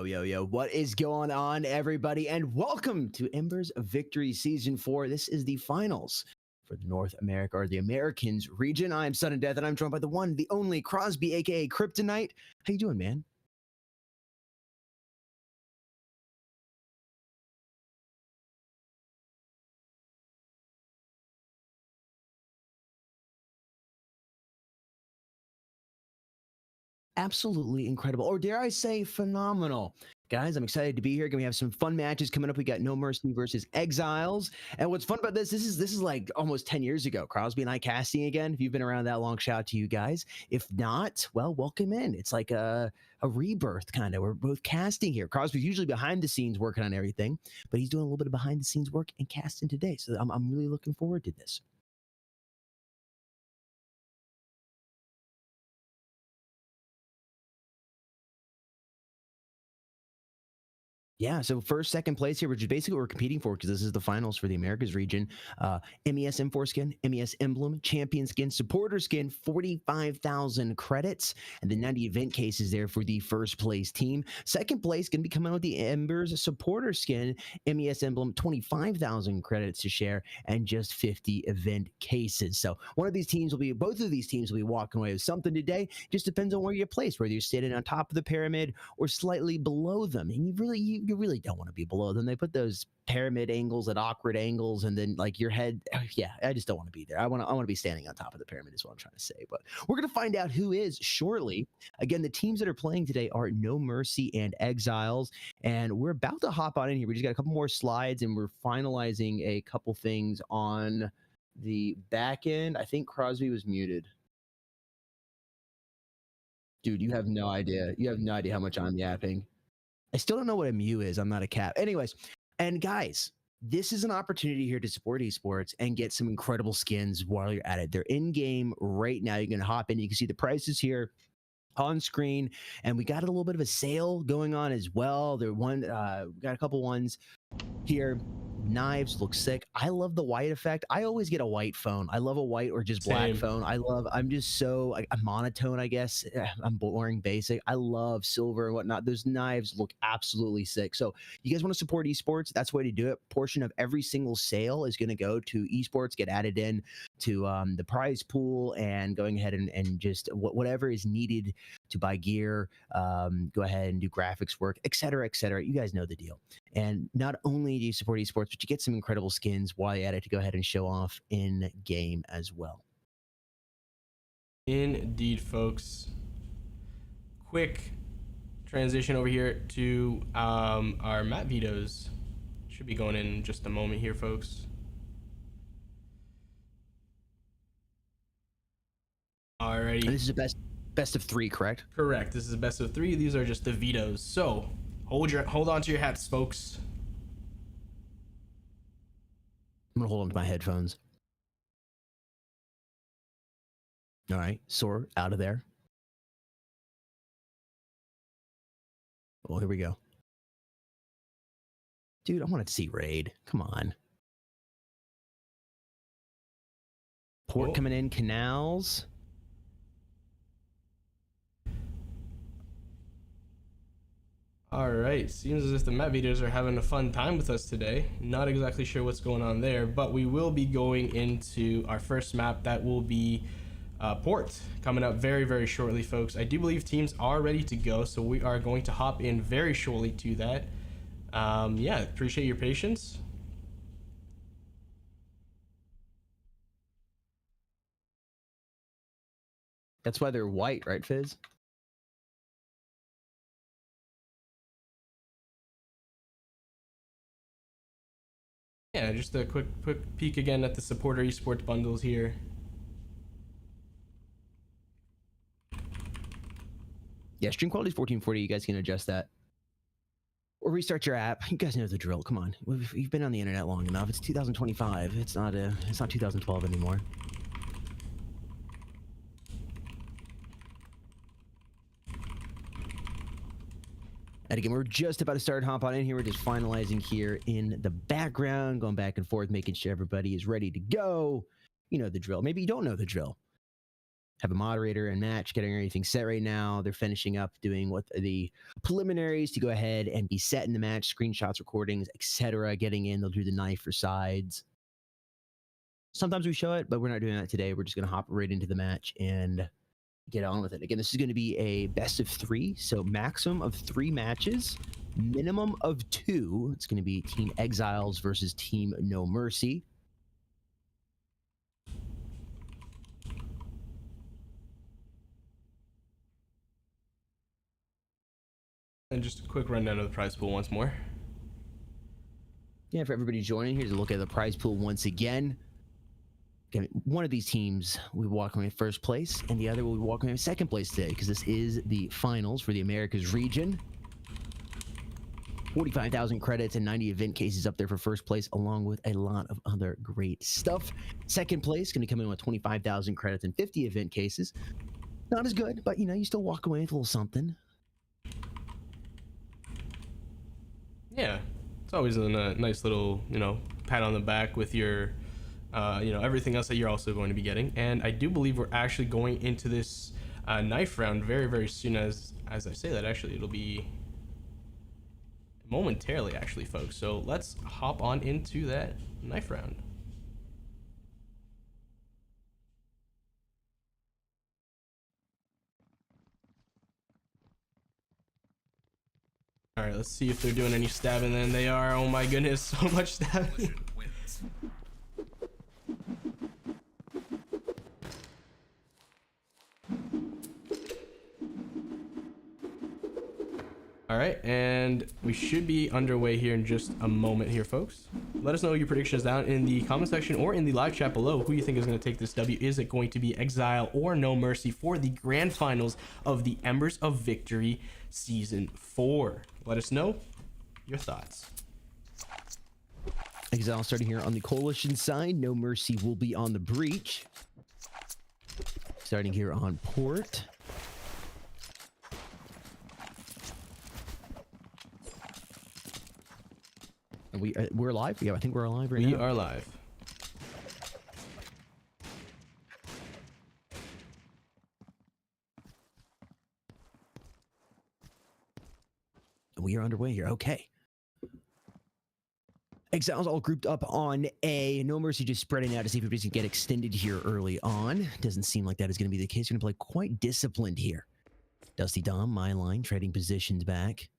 Yo, what is going on, everybody? And welcome to Embers of Victory Season 4. This is the finals for the North America, or the Americans region. I'm Sudden Death, and I'm joined by the one, the only Crosby, aka Kryptonite. How you doing, man? Absolutely incredible, or dare I say phenomenal. Guys, I'm excited to be here. Gonna have some fun matches coming up. We got No Mercy versus Exiles. And what's fun about this is like almost 10 years ago. Crosby and I casting again. If you've been around that long, shout out to you guys. If not, well, welcome in. It's like a rebirth kind of. We're both casting here. Crosby's usually behind the scenes working on everything, but he's doing a little bit of behind the scenes work and casting today. So I'm really looking forward to this. Yeah, so first, second place here, which is basically what we're competing for because this is the finals for the Americas region. MES M4 skin, MES emblem, champion skin, supporter skin, 45,000 credits, and then 90 event cases there for the first place team. Second place going to be coming out with the Embers supporter skin, MES emblem, 25,000 credits to share, and just 50 event cases. So both of these teams will be walking away with something today. Just depends on where you're placed, whether you're sitting on top of the pyramid or slightly below them. And you really don't want to be below them. They put those pyramid angles at awkward angles, and then like your head. Yeah, I just don't want to be there. I want to be standing on top of the pyramid is what I'm trying to say. But we're gonna find out who is shortly. Again, the teams that are playing today are No Mercy and Exiles, and we're about to hop on in here. We just got a couple more slides, and we're finalizing a couple things on the back end. I think Crosby was muted. Dude, you have no idea. You have no idea how much I'm yapping. I still don't know what a MU is. I'm not a cap. Anyways, and guys, this is an opportunity here to support esports and get some incredible skins while you're at it. They're in game right now. You're going to hop in. You can see the prices here on screen, and we got a little bit of a sale going on as well. We got a couple ones here. Knives look sick. I love the white effect. I always get a white phone. I love a white or just black phone. I'm just so I'm monotone, I guess. I'm boring, basic. I love silver and whatnot. Those knives look absolutely sick. So you guys want to support esports? That's the way to do it. Portion of every single sale is going to go to esports, get added in to the prize pool, and going ahead and just whatever is needed to buy gear, go ahead and do graphics work, etc., etc. You guys know the deal. And not only do you support esports, but you get some incredible skins while you're at it to go ahead and show off in game as well. Indeed, folks. Quick transition over here to our map vetoes. Should be going in just a moment here, folks. Alrighty. And this is a best of 3, correct? Correct. This is a best of 3. These are just the vetoes. So hold on to your hats, folks. I'm gonna hold on to my headphones. All right, Soar out of there. Well, here we go. Dude, I wanted to see Raid. Come on. Port coming in, canals. All right, seems as if the map vetoes are having a fun time with us today. Not exactly sure what's going on there, but we will be going into our first map. That will be Port, coming up very, very shortly, folks. I do believe teams are ready to go, so we are going to hop in very shortly to that. Yeah, appreciate your patience. That's why they're white, right, Fizz? Yeah, just a quick peek again at the supporter esports bundles here. Yeah, stream quality is 1440. You guys can adjust that. Or restart your app. You guys know the drill. Come on. You've been on the internet long enough. It's 2025. It's not 2012 anymore. And again, we're just about to start hop on in here. We're just finalizing here in the background, going back and forth, making sure everybody is ready to go. You know the drill. Maybe you don't know the drill. have a moderator and match, getting everything set right now. They're finishing up doing what the preliminaries to go ahead and be set in the match, screenshots, recordings, etc. Getting in, they'll do the knife for sides. Sometimes we show it, but we're not doing that today. We're just going to hop right into the match and get on with it. Again, this is going to be a best of 3, so maximum of 3 matches, minimum of 2. It's going to be Team Exiles versus Team No Mercy. And just a quick rundown of the prize pool once more. Yeah, for everybody joining, here's a look at the prize pool once again. Okay, one of these teams will be walking away first place, and the other will be walking away second place today, because this is the finals for the Americas region. 45,000 credits and 90 event cases up there for first place, along with a lot of other great stuff. Second place going to come in with 25,000 credits and 50 event cases. Not as good, but you still walk away with a little something. Yeah, it's always a nice little, pat on the back with your, everything else that you're also going to be getting. And I do believe we're actually going into this knife round very, very soon. As I say that, actually, it'll be momentarily, actually, folks. So let's hop on into that knife round. All right, let's see if they're doing any stabbing. Then they are. Oh my goodness, so much stabbing. All right, and we should be underway here in just a moment here, folks. Let us know your predictions down in the comment section or in the live chat below. Who you think is going to take this W? Is it going to be Exile or No Mercy for the grand finals of the Embers of Victory Season 4? Let us know your thoughts. Exile starting here on the Coalition side. No Mercy will be on the Breach. Starting here on Port. We're live? Yeah, I think we're alive right now. We are live. We are underway here. Okay. Exiles all grouped up on A. No Mercy just spreading out to see if everybody's going to get extended here early on. Doesn't seem like that is going to be the case. We're going to play quite disciplined here. Dusty Dom, my line, trading positions back.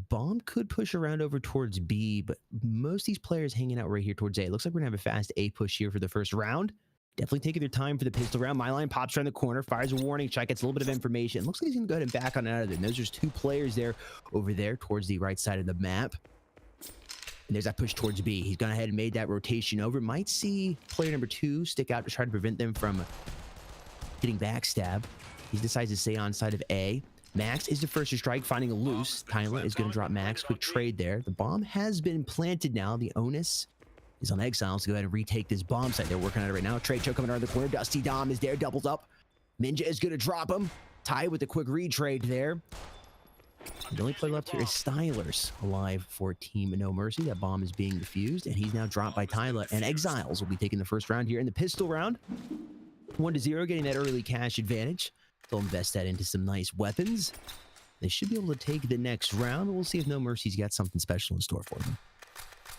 Bomb could push around over towards B, but most of these players hanging out right here towards A. It looks like we're going to have a fast A push here for the first round. Definitely taking their time for the pistol round. My line pops around the corner, fires a warning shot, gets a little bit of information. Looks like he's going to go ahead and back on out of there. And those are 2 players there over there towards the right side of the map. And there's that push towards B. He's gone ahead and made that rotation over. Might see player number 2 stick out to try to prevent them from getting backstab. He decides to stay on side of A. Max is the first to strike, finding a loose. Tyler is going to drop Max. Quick trade there. The bomb has been planted now. The onus is on Exiles to go ahead and retake this bomb site. They're working on it right now. Trade show coming around the corner. Dusty Dom is there, doubles up. Ninja is going to drop him. Ty with a quick retrade there. The only player left here is Stylers, alive for Team No Mercy. That bomb is being defused, and he's now dropped by Tyler. And Exiles will be taking the first round here in the pistol round. 1-0, getting that early cash advantage. They'll invest that into some nice weapons. They should be able to take the next round. We'll see if No Mercy's got something special in store for them.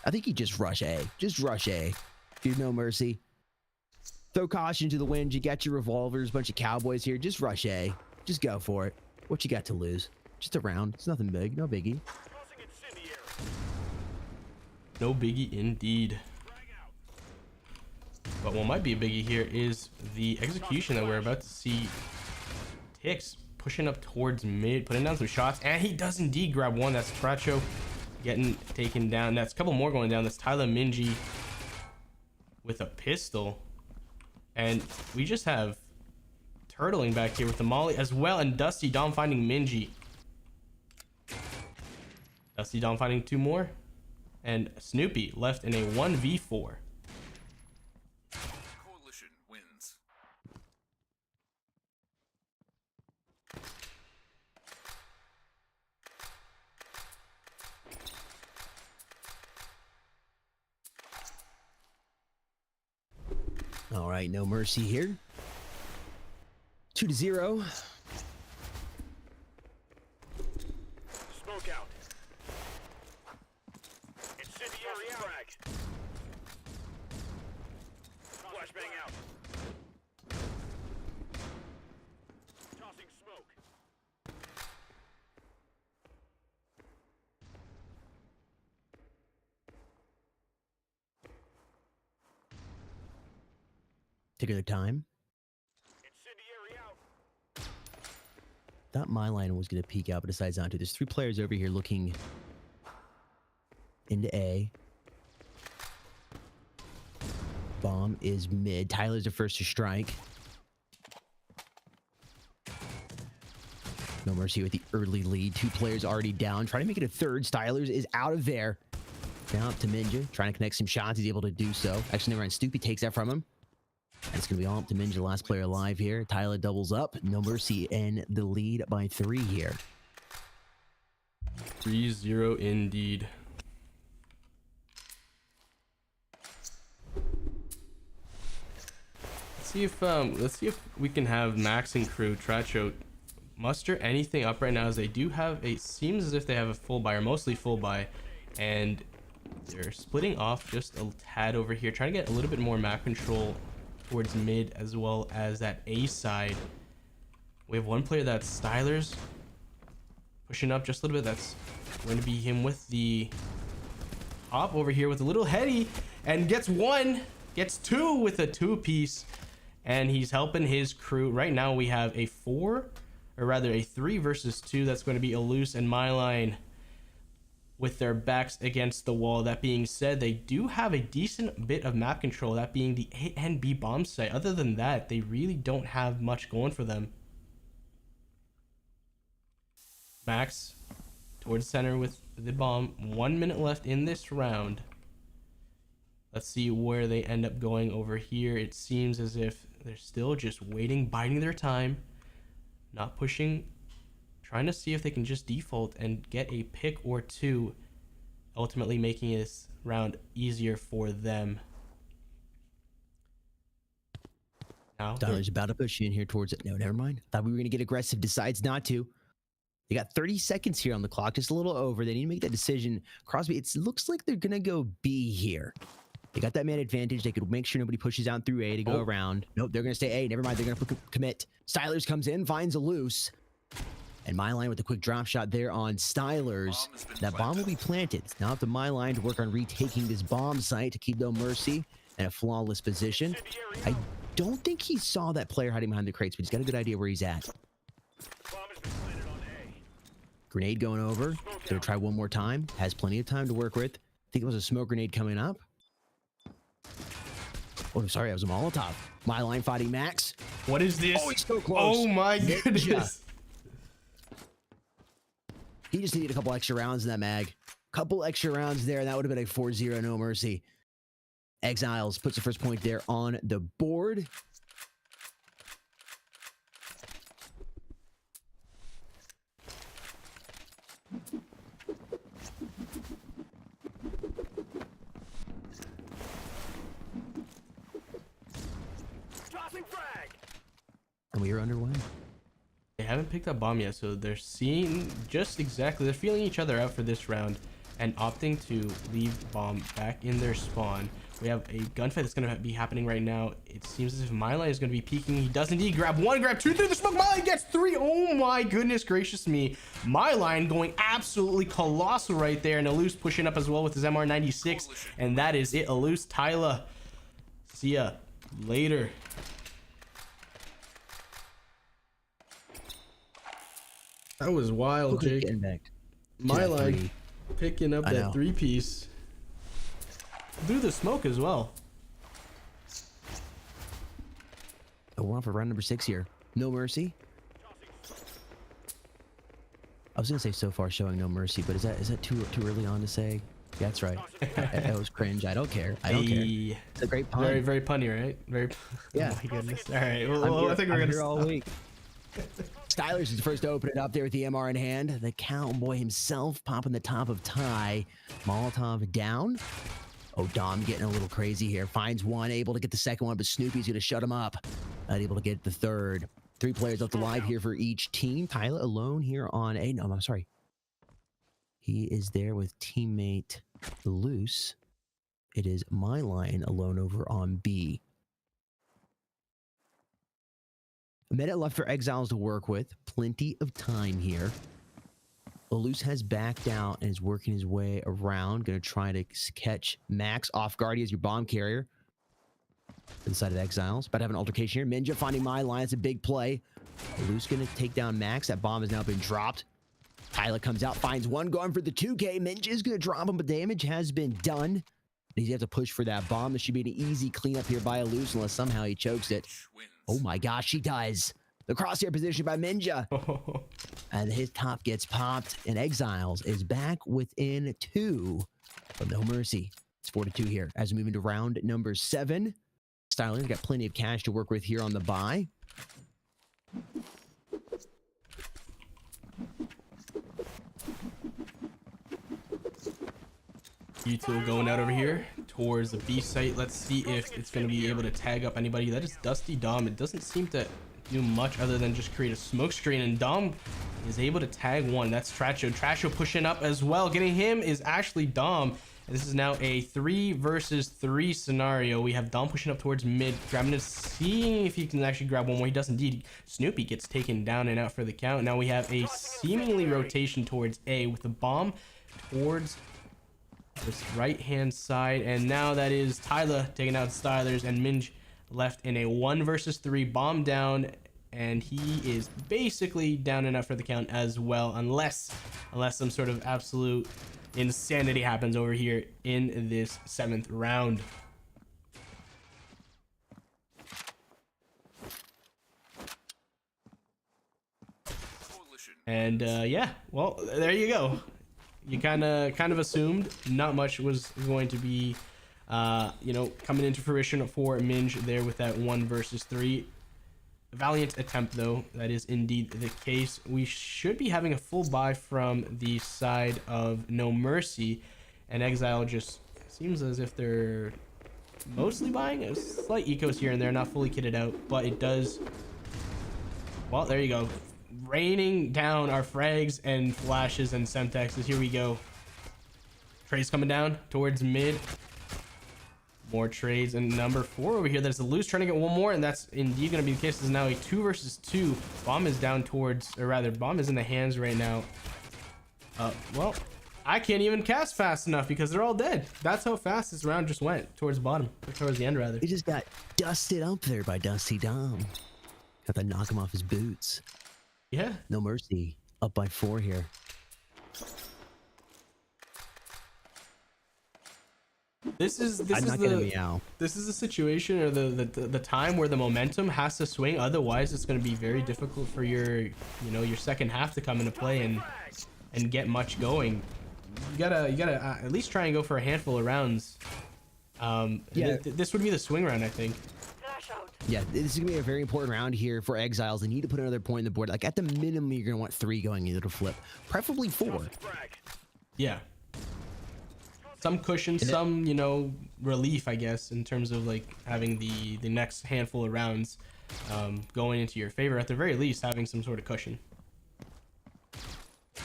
I think you just rush A. Just rush A. Dude, No Mercy. Throw caution to the wind. You got your revolvers, bunch of cowboys here. Just rush A. Just go for it. What you got to lose? Just a round. It's nothing big. No biggie. No biggie indeed. But what might be a biggie here is the execution that we're about to see. Tix pushing up towards mid, putting down some shots, and he does indeed grab one. That's Tracho getting taken down. That's a couple more going down. That's Tyler Minji with a pistol. And we just have turtling back here with the molly as well, and Dusty Dom finding Minji. Dusty Dom finding 2 more, and Snoopy left in a 1v4. Coalition wins. All right, No Mercy here. 2-0. Smoke out. Incendiary frag. Flashbang out. Tossing smoke. Take their time. Incendiary out. Thought my line was going to peek out, but decides not to. There's 3 players over here looking into A. Bomb is mid. Tyler's the first to strike. No mercy with the early lead. 2 players already down. Trying to make it a third. Stylers is out of there. Now up to Minja. Trying to connect some shots. He's able to do so. Actually, never mind. Stoopy takes that from him. And it's going to be all up to Minja, the last player alive here. Tyler doubles up. No mercy in the lead by 3 here. 3-0 indeed. Let's see if we can have Max and crew Tracho muster anything up right now, as they do have a, seems as if they have a full buy, or mostly full buy, and they're splitting off just a tad over here, trying to get a little bit more map control towards mid as well as that A side. We have one player that's Stylers pushing up just a little bit. That's going to be him with the hop over here with a little heady, and gets 1, gets 2 with a 2-piece, and he's helping his crew. Right now we have a 4, or rather a 3 versus 2. That's going to be Eluse and MyLine with their backs against the wall. That being said, they do have a decent bit of map control, that being the A and B bomb site. Other than that, they really don't have much going for them. Max towards center with the bomb. 1 minute left in this round. Let's see where they end up going over here. It seems as if they're still just waiting, biding their time, not pushing, trying to see if they can just default and get a pick or 2, ultimately making this round easier for them. Now Tyler's about to push in here towards it. No, never mind. Thought we were going to get aggressive. Decides not to. They got 30 seconds here on the clock, just a little over. They need to make that decision. Crosby, it looks like they're going to go B here. They got that man advantage. They could make sure nobody pushes out through A to go around. Nope, they're going to stay A. Never mind, they're going to commit. Stylers comes in, finds a loose. And MyLine with a quick drop shot there on Stylers. That bomb will be planted. It's now up to MyLine to work on retaking this bomb site to keep No Mercy in a flawless position. I don't think he saw that player hiding behind the crates, but he's got a good idea where he's at. Grenade going over. Gonna try one more time. Has plenty of time to work with. I think it was a smoke grenade coming up. Oh, sorry, I was a Molotov. MyLine fighting Max. what is this? Oh, he's so close. Oh my goodness. He just needed a couple extra rounds in that mag. Couple extra rounds there, and that would have been a 4-0, No Mercy. Exiles puts the first point there on the board. And we are underway. They haven't picked up bomb yet, so they're seeing just exactly, they're feeling each other out for this round and opting to leave bomb back in their spawn. We have a gunfight that's going to be happening right now. It seems as if MyLine is going to be peeking. He does indeed grab 1, grab 2 through the smoke. MyLine gets 3. Oh my goodness gracious me. MyLine going absolutely colossal right there, and Eluse pushing up as well with his MR96, and that is it. Eluse, Tyler, see ya later. That was wild, Jake. MyLine picking up that 3-piece through the smoke as well. Oh, we're on for round number 6 here. No Mercy. I was gonna say so far showing No Mercy, but is that too early on to say? Yeah, that's right. That was cringe. I don't care. I don't care. It's a great pun. Very, very punny, right? Very. Yeah. Oh my goodness. All right. Well, I think we're gonna here all week. Stylers is the first to open it up there with the MR in hand. The cowboy himself popping the top of Ty. Molotov down. Oh, Dom getting a little crazy here. Finds one, able to get the second one, but Snoopy's going to shut him up. Not able to get the third. 3 players left alive here for each team. Tyler alone here on A. No, I'm sorry. He is there with teammate Loose. It is my line alone over on B. A minute left for Exiles to work with. Plenty of time here. Loose has backed out and is working his way around. Going to try to catch Max off guard. He has your bomb carrier. Inside of Exiles. About to have an altercation here. Ninja finding my line. It's a big play. Loose going to take down Max. That bomb has now been dropped. Tyler comes out, finds one, going for the 2K. Ninja is going to drop him, but damage has been done. He's going to have to push for that bomb. This should be an easy cleanup here by Loose, unless somehow he chokes it. Oh my gosh, he does. The crosshair position by Ninja. And his top gets popped, and Exiles is back within 2. But no mercy. It's 4-2 here as we move into round number 7. Styler's got plenty of cash to work with here on the buy. Util going out over here towards the B site. Let's see if it's going to be able to tag up anybody. That is Dusty Dom. It doesn't seem to do much other than just create a smoke screen, and Dom is able to tag one. That's Tracho. Tracho pushing up as well. Getting him is actually Dom. And this is now a 3 versus 3 scenario. We have Dom pushing up towards mid, grabbing it, seeing if he can actually grab one more. He does indeed. Snoopy gets taken down and out for the count. Now we have a seemingly rotation towards A with the bomb towards this right hand side, and now that is Tyler taking out Stylers, and Minj left in a 1 versus 3 bomb down, and he is basically down and out for the count as well, unless some sort of absolute insanity happens over here in this 7th round. And yeah, well, there you go. You kind of assumed not much was going to be, you know, coming into fruition for Minj there with that 1 versus 3. Valiant attempt, though. That is indeed the case. We should be having a full buy from the side of No Mercy, and Exile just seems as if they're mostly buying a slight ecos here and there, not fully kitted out, but it does. Well, there you go. Raining down our frags and flashes and semtexes. Here we go. Trades coming down towards mid. More trades, and number 4 over here. That's a Loose trying to get one more, and that's indeed going to be the case. This is now a 2 versus 2. Bomb is down towards, or rather, bomb is in the hands right now. Well, I can't even cast fast enough because they're all dead. That's how fast this round just went towards the bottom, or towards the end rather. He just got dusted up there by Dusty Dom. Got to knock him off his boots. Yeah. No Mercy up by 4 here. This is the situation, or the time where the momentum has to swing. Otherwise, it's going to be very difficult for your your second half to come into play and get much going. You gotta at least try and go for a handful of rounds. Yeah, this would be the swing round, I think. Yeah, this is gonna be a very important round here for Exiles. They need to put another point on the board. Like at the minimum, you're gonna want 3 going into the flip, preferably 4. Yeah. Some cushion, some relief, I guess, in terms of like having the next handful of rounds going into your favor. At the very least, having some sort of cushion.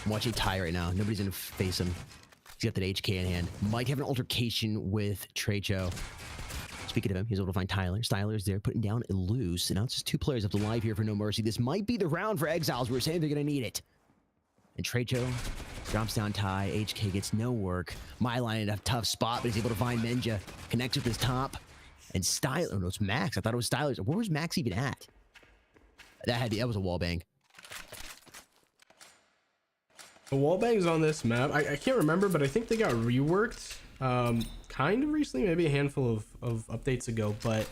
I'm watching Ty right now. Nobody's gonna face him. He's got that HK in hand. Might have an altercation with Tracho. Speaking of him, he's able to find Tyler. Styler's there, putting down a Loose. And now it's just 2 players up to live here for No Mercy. This might be the round for Exiles. We're saying they're gonna need it. And Tracho drops down Ty. HK gets no work. Myline in a tough spot, but he's able to find Ninja. Connects with his top. And Styler, oh no, it's Max. I thought it was Styler's. Where was Max even at? That was a wallbang. The wallbangs on this map, I can't remember, but I think they got reworked kind of recently, maybe a handful of updates ago, but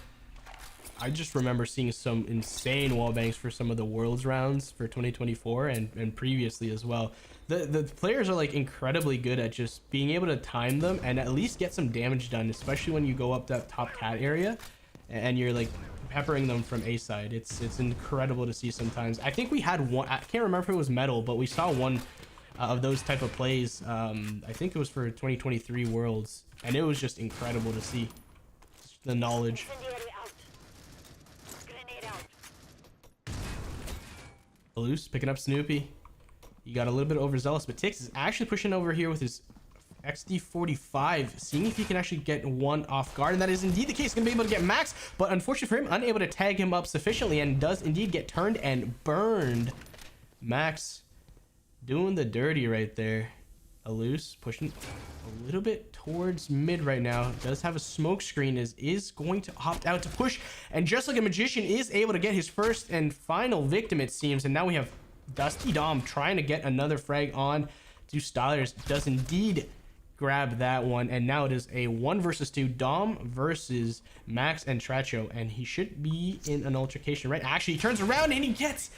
I just remember seeing some insane wallbangs for some of the Worlds rounds for 2024 and previously as well. The players are like incredibly good at just being able to time them and at least get some damage done, especially when you go up that top cat area and you're like peppering them from A side. It's incredible to see sometimes. I think we had one, I can't remember if it was metal, but we saw one of those type of plays. I think it was for 2023 Worlds, and it was just incredible to see the knowledge. Loose picking up Snoopy. He got a little bit overzealous, but Tix is actually pushing over here with his XD45, seeing if he can actually get one off guard, and that is indeed the case. Gonna be able to get Max, but unfortunately for him, unable to tag him up sufficiently, and does indeed get turned and burned. Max doing the dirty right there. A loose pushing a little bit towards mid right now. Does have a smoke screen, is going to opt out to push, and just like a magician is able to get his first and final victim, it seems. And now we have Dusty Dom trying to get another frag on to Stylers. Does indeed grab that one, and now it is a 1 versus 2 Dom versus Max and Tracho, and he should be in an altercation, right? Actually, he turns around and he gets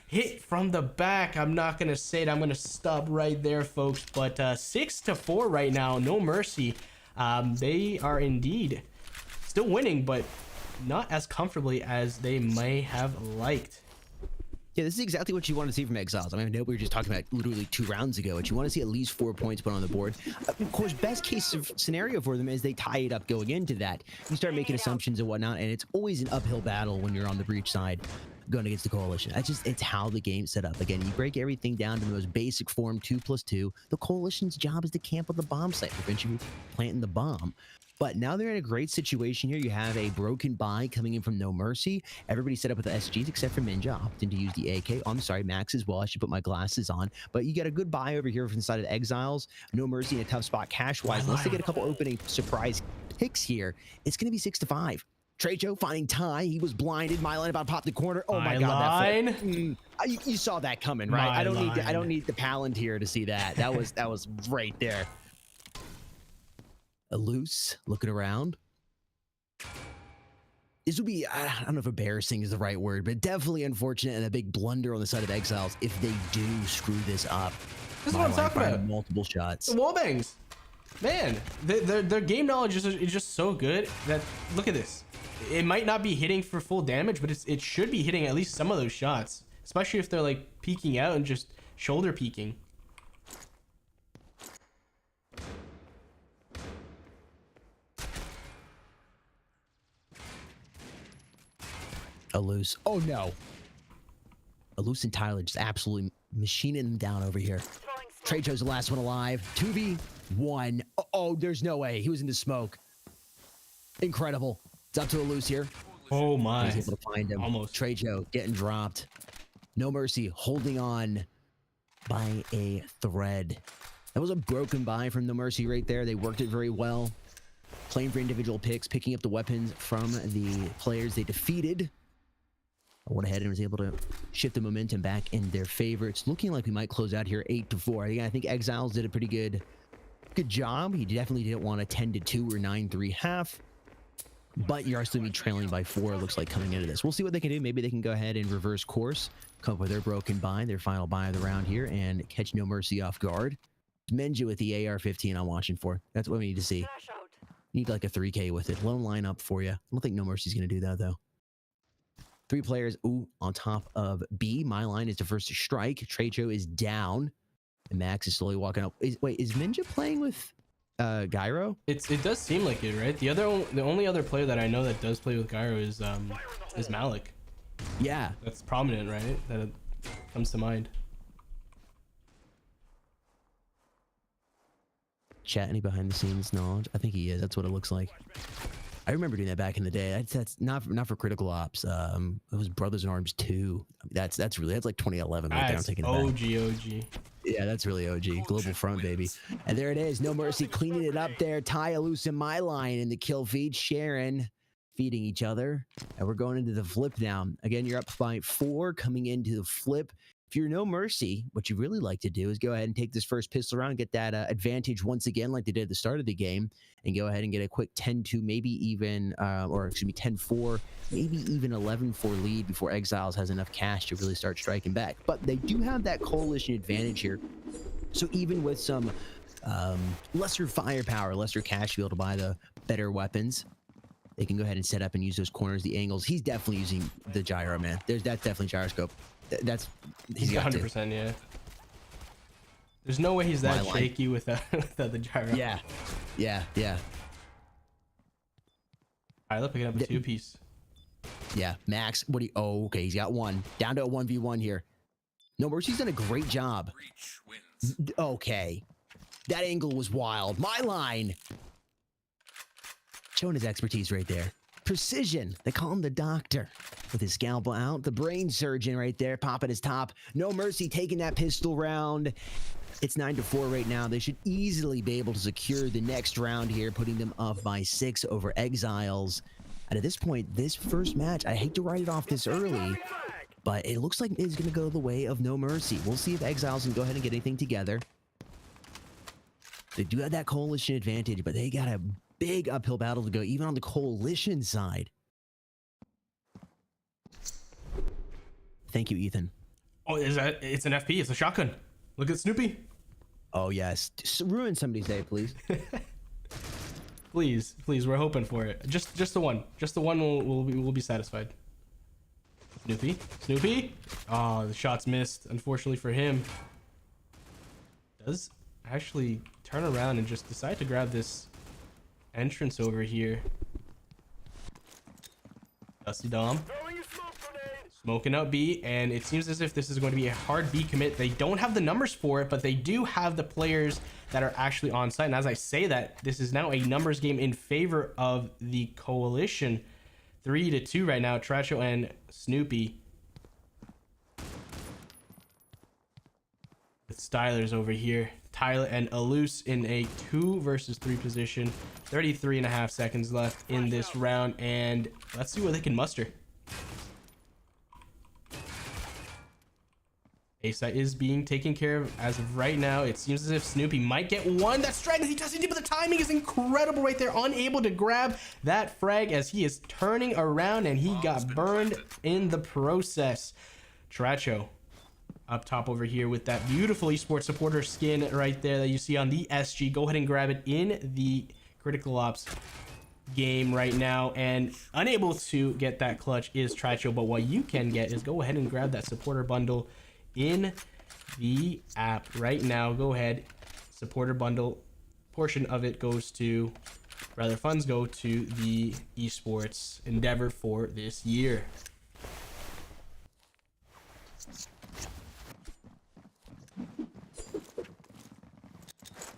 hit from the back. I'm not gonna say it. I'm gonna stop right there, folks. But 6-4 right now. No mercy. They are indeed still winning, but not as comfortably as they may have liked. Yeah, this is exactly what you want to see from Exiles. I mean, I know we were just talking about literally 2 rounds ago, but you want to see at least 4 points put on the board. Of course, best case scenario for them is they tie it up going into that. You start making assumptions and whatnot, and it's always an uphill battle when you're on the breach side going against the coalition. It's how the game's set up. Again, you break everything down to the most basic form, 2+2. The coalition's job is to camp on the bomb site, eventually planting the bomb. But now they're in a great situation here. You have a broken buy coming in from No Mercy. Everybody set up with the SGs except for Ninja, opting to use the AK. Oh, I'm sorry, Max as well. I should put my glasses on. But you get a good buy over here from the side of the Exiles. No Mercy in a tough spot cash-wise. Unless they get a couple opening surprise picks here, it's going to be 6-5. Tracho finding Ty. He was blinded. Myline about to pop the corner. Oh my God! That you saw that coming, right? I don't need the Palantir to see that. That was right there. A loose looking around. This would be, I don't know if embarrassing is the right word, but definitely unfortunate and a big blunder on the side of Exiles if they do screw this up. This is what I'm talking about. Multiple shots. The wallbangs. Man, their game knowledge is just so good that, look at this. It might not be hitting for full damage, but it should be hitting at least some of those shots, especially if they're like peeking out and just shoulder peeking. A loose. Oh no. A loose and Tyler just absolutely machining them down over here. Tracho's the last one alive. 2v1. Oh, there's no way. He was in the smoke. Incredible. It's up to a loose here. Oh my. He's able to find him. Almost. Tracho getting dropped. No Mercy holding on by a thread. That was a broken buy from No Mercy right there. They worked it very well. Playing for individual picks, picking up the weapons from the players they defeated. I went ahead and was able to shift the momentum back in their favor. It's looking like we might close out here 8-4. I think Exiles did a pretty good job. He definitely didn't want a 10-2 or 9-3 half. But you are still be trailing by 4, it looks like, coming into this. We'll see what they can do. Maybe they can go ahead and reverse course, come up with their broken buy, their final buy of the round here, and catch No Mercy off guard. Menju with the AR-15 I'm watching for. That's what we need to see. Need like a 3K with it. Lone lineup for you. I don't think No Mercy's going to do that, though. 3 players, on top of B. My line is the first to strike. Tracho is down. And Max is slowly walking up. Wait, is Ninja playing with Gyro? It does seem like it, right? The only other player that I know that does play with Gyro is Malik. Yeah. That's prominent, right? That comes to mind. Chat, any behind the scenes knowledge? I think he is. That's what it looks like. I remember doing that back in the day. That's not for Critical Ops. It was Brothers in Arms 2. That's like 2011 right there. I'm taking it OG. Yeah, that's really OG. Global Front, baby. And there it is. No Mercy cleaning it up there. Ty loose in my line in the kill feed. Sharon feeding each other. And we're going into the flip now. Again, you're up by 4 coming into the flip. If you're No Mercy, what you really like to do is go ahead and take this first pistol round, get that advantage once again like they did at the start of the game, and go ahead and get a quick 10-2, maybe even, 10-4, maybe even 11-4 lead before Exiles has enough cash to really start striking back. But they do have that coalition advantage here. So even with some lesser firepower, lesser cash to be able to buy the better weapons, they can go ahead and set up and use those corners, the angles. He's definitely using the gyro, man. That's definitely gyroscope. He's got 100%, yeah. There's no way he's that shaky without the gyro. Yeah. Alright, picking up a 2-piece. Yeah, Max. Okay, he's got 1. Down to a 1v1 here. No Mercy's done a great job. Breach wins. Okay. That angle was wild. My line. Showing his expertise right there. Precision. They call him the doctor. With his scalpel out, the brain surgeon right there, popping his top. No Mercy taking that pistol round. It's 9-4 right now. They should easily be able to secure the next round here, putting them up by 6 over Exiles. And at this point, this first match, I hate to write it off this early, but it looks like it's going to go the way of No Mercy. We'll see if Exiles can go ahead and get anything together. They do have that coalition advantage, but they got a big uphill battle to go, even on the coalition side. Thank you, Ethan. Oh, it's an FP. It's a shotgun. Look at Snoopy. Oh, yes. Just ruin somebody's day, please. Please, we're hoping for it. Just the one. Just the one will be satisfied. Snoopy. Oh, the shot's missed. Unfortunately for him. Does actually turn around and just decide to grab this entrance over here. Dusty Dom. Throwing a smoke grenade. Smoking out B, and it seems as if this is going to be a hard B commit. They don't have the numbers for it, but they do have the players that are actually on site. And as I say that, this is now a numbers game in favor of the coalition. 3-2 right now, Tracho and Snoopy. With Stylers over here. Tyler and Alus in a 2 versus 3 position. 33.5 seconds left in this round, and let's see what they can muster. A-site is being taken care of as of right now. It seems as if Snoopy might get one. That strike, he doesn't, but the timing is incredible right there. Unable to grab that frag as he is turning around, and he got burned in the process. Tracho up top over here with that beautiful Esports supporter skin right there that you see on the SG. Go ahead and grab it in the Critical Ops game right now, and unable to get that clutch is Tracho, but what you can get is go ahead and grab that supporter bundle in the app right now. Go ahead, supporter bundle portion of it goes to, rather funds go to the esports endeavor for this year.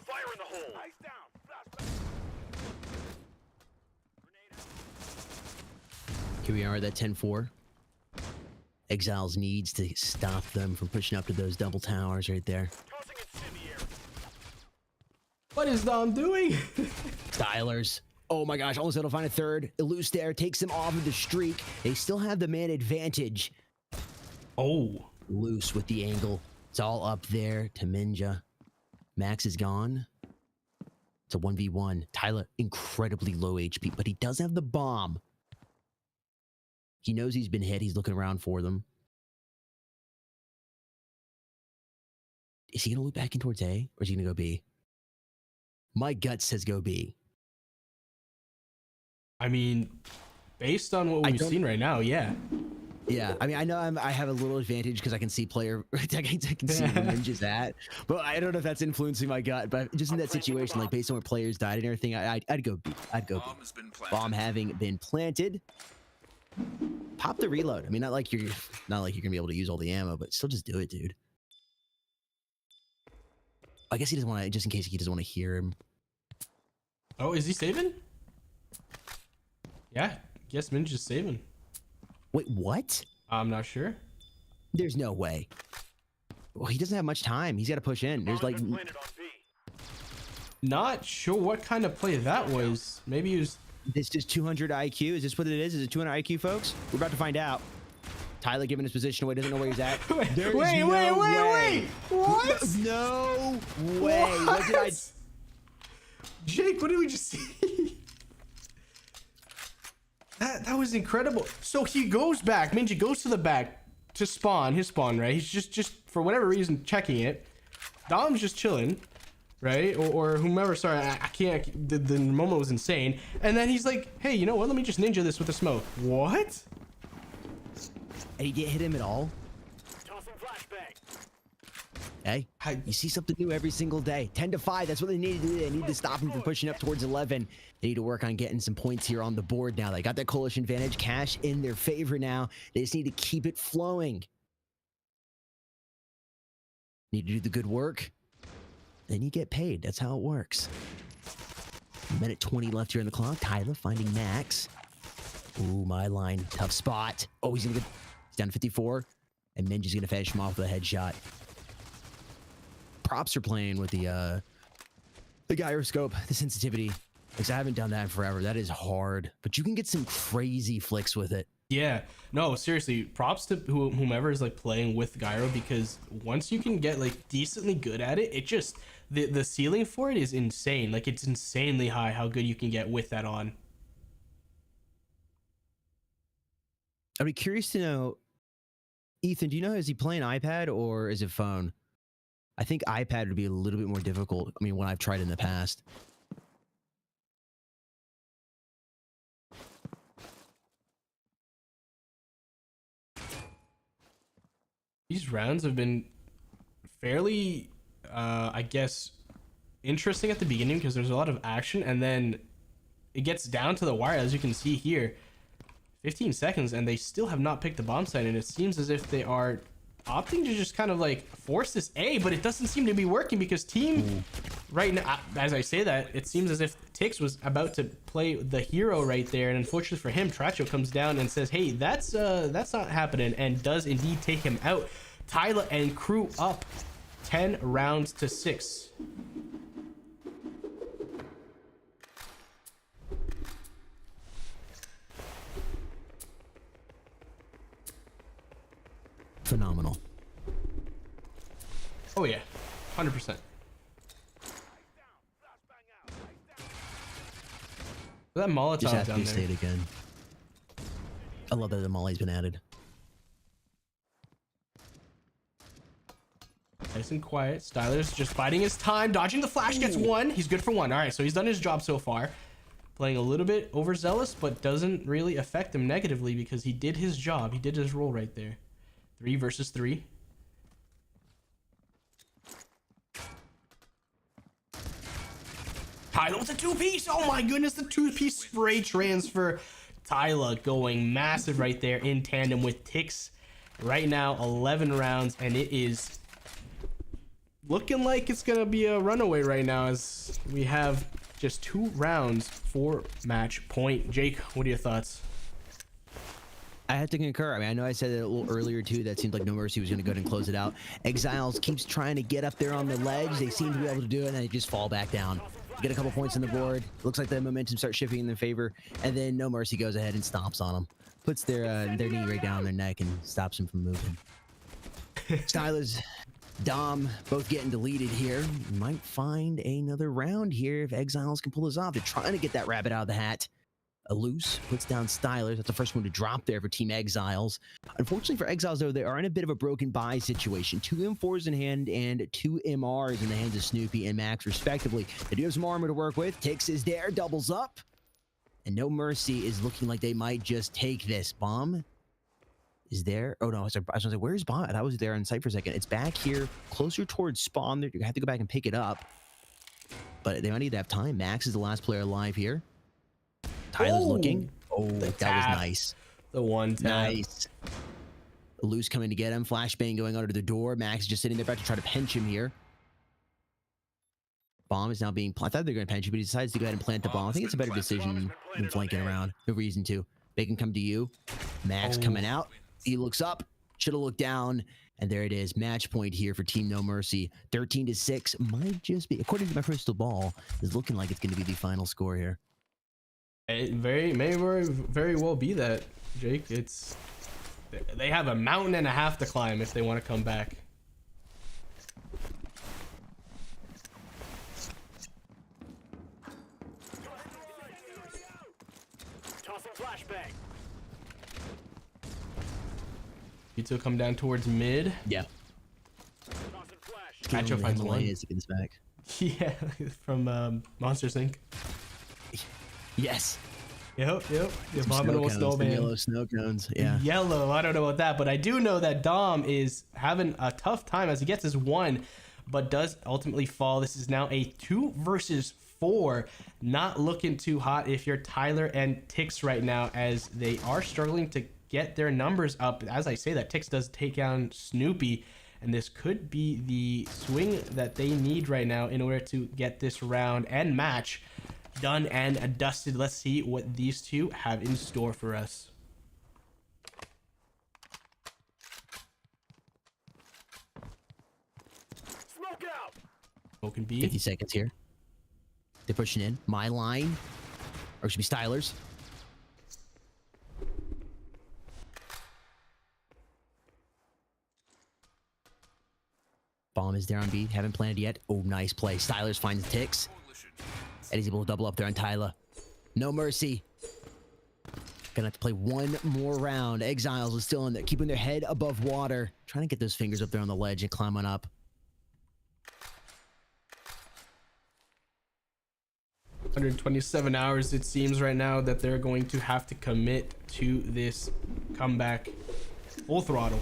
Fire in the hole. Eyes down. Flashback. Grenade out. Here we are at that 10-4. Exiles needs to stop them from pushing up to those double towers right there. Tossing incendiary. What is Dom doing? Stylers. Oh my gosh, almost able to find a third. Eluse there takes them off of the streak. They still have the man advantage. Oh, Loose with the angle. It's all up there to Minja. Max is gone. It's a 1v1. Tyler, incredibly low HP, but he does have the bomb. He knows he's been hit. He's looking around for them. Is he going to look back in towards A, or is he going to go B? My gut says go B. I mean, based on what we've seen right now, yeah. Yeah, I mean, I know I have a little advantage because I can see player, I can see where Ninja's at, but I don't know if that's influencing my gut. But just in that situation, like based on where players died and everything, I'd go B. I'd go B. Bomb has been planted. Bomb having been planted. Pop the reload. I mean, not like you're gonna be able to use all the ammo, but still just do it, dude. I guess he doesn't want to, just in case he doesn't want to hear him. Oh, is he saving? Yeah, guess Minja's saving. Wait, what? I'm not sure. There's no way. Well, he doesn't have much time. He's got to push in. There's Bomb like, has been planted on B. Not sure what kind of play that was. Maybe it was. this is 200 IQ. Is this what it is? Is it 200 IQ, folks? We're about to find out. Tyler giving his position away, doesn't know where he's at. There's Wait! no way. What? No way. What did I? Jake, what did we just see? That was incredible. So he goes back. Minji goes to the back to spawn his spawn, right? He's just for whatever reason checking it. Dom's just chilling, right? Or whomever. Sorry, I can't. The moment was insane. And then he's like, "Hey, you know what? Let me just ninja this with the smoke." What? And he didn't hit him at all. Tossing flashbang. Hey, you see something new every single day. 10-5. That's what they need to do. They need to stop him from pushing up towards 11. They need to work on getting some points here on the board now. They got that coalition advantage. Cash in their favor now. They just need to keep it flowing. Need to do the good work, then you get paid. That's how it works. Minute 20 left here in the clock. Tyler finding Max. Ooh, my line. Tough spot. Oh, he's down to 54. And Minji's going to finish him off with a headshot. Props are playing with the gyroscope, the sensitivity. Because I haven't done that in forever. That is hard. But you can get some crazy flicks with it. Yeah, no, seriously, props to whomever is like playing with gyro, because once you can get like decently good at it, it just the ceiling for it is insane. Like, it's insanely high how good you can get with that on. I'd be curious to know, Ethan, do you know, is he playing iPad or is it phone? I think iPad would be a little bit more difficult. I mean, when I've tried in the past. These rounds have been fairly, I guess, interesting at the beginning because there's a lot of action, and then it gets down to the wire, as you can see here. 15 seconds, and they still have not picked the bomb site, and it seems as if they are opting to just kind of like force this A, but it doesn't seem to be working because team right now, as I say that, it seems as if Tix was about to play the hero right there, and unfortunately for him, Tracho comes down and says, hey, that's not happening, and does indeed take him out. Tyler and crew up 10 rounds to 6. Phenomenal. Oh yeah, 100%. That Molotov Just have down to say there. it again. I love that the Molly's been added. Nice and quiet. Styler's just biding his time, dodging the flash, gets one. He's good for one. All right, so he's done his job so far. Playing a little bit overzealous, but doesn't really affect him negatively because he did his job. He did his role right there. 3 versus 3. Tyler with a 2-piece. Oh my goodness, the 2-piece spray transfer. Tyler going massive right there in tandem with Tix. Right now, 11 rounds, and it is looking like it's gonna be a runaway right now as we have just 2 rounds for match point. Jake, what are your thoughts? I have to concur. I mean, I know I said it a little earlier too. That seemed like No Mercy was going to go ahead and close it out. Exiles keeps trying to get up there on the ledge. They seem to be able to do it, and they just fall back down. Get a couple points on the board. Looks like the momentum starts shifting in their favor, and then No Mercy goes ahead and stomps on them. Puts their knee right down their neck and stops them from moving. Stylers, Dom, both getting deleted here. Might find another round here if Exiles can pull this off. They're trying to get that rabbit out of the hat. A loose puts down Stylers. That's the first one to drop there for Team Exiles. Unfortunately for Exiles, though, they are in a bit of a broken buy situation. 2 M4s in hand and 2 MRs in the hands of Snoopy and Max, respectively. They do have some armor to work with. Tix is there, doubles up. And No Mercy is looking like they might just take this. Bomb is there. Oh, no, I was going to say, where's Bomb? I was there on site for a second. It's back here, closer towards spawn. You have to go back and pick it up. But they might need to have time. Max is the last player alive here. Tyler's looking. Oh, that was nice. The one tap. Nice. Loose coming to get him. Flashbang going under the door. Max just sitting there about to try to pinch him here. Bomb is now being... I thought they were going to pinch him, but he decides to go ahead and plant the bomb. I think it's a better decision than flanking around. No reason to. They can come to you. Max coming out. He looks up. Should have looked down. And there it is. Match point here for Team No Mercy. 13-6 might just be, according to my crystal ball, is looking like it's going to be the final score here. It may very well be that, Jake. They have a mountain and a half to climb if they want to come back. Tossing flashbang. You two come down towards mid. Yeah. Tossing flash. Tracho finds one. Is to get this back. Yeah, from Monsters Inc. Yes. Yep. The Some abominable snow cones, the snowman. yellow snow cones. Yeah. Yellow. I don't know about that, but I do know that Dom is having a tough time as he gets his 1, but does ultimately fall. This is now a 2 versus 4. Not looking too hot if you're Tyler and Tix right now, as they are struggling to get their numbers up. As I say that, Tix does take down Snoopy, and this could be the swing that they need right now in order to get this round and match done and dusted. Let's see what these two have in store for us. Smoke out. Smoke and B. 50 seconds here. They're pushing in. My line. Or it should be Stylers. Bomb is there on B. Haven't planted yet. Oh, nice play. Stylers finds ticks. Eddie's able to double up there on Tyla. No mercy. Gonna have to play one more round. Exiles is still in there, keeping their head above water. Trying to get those fingers up there on the ledge and climb on up. $127 hours it seems right now that they're going to have to commit to this comeback full throttle.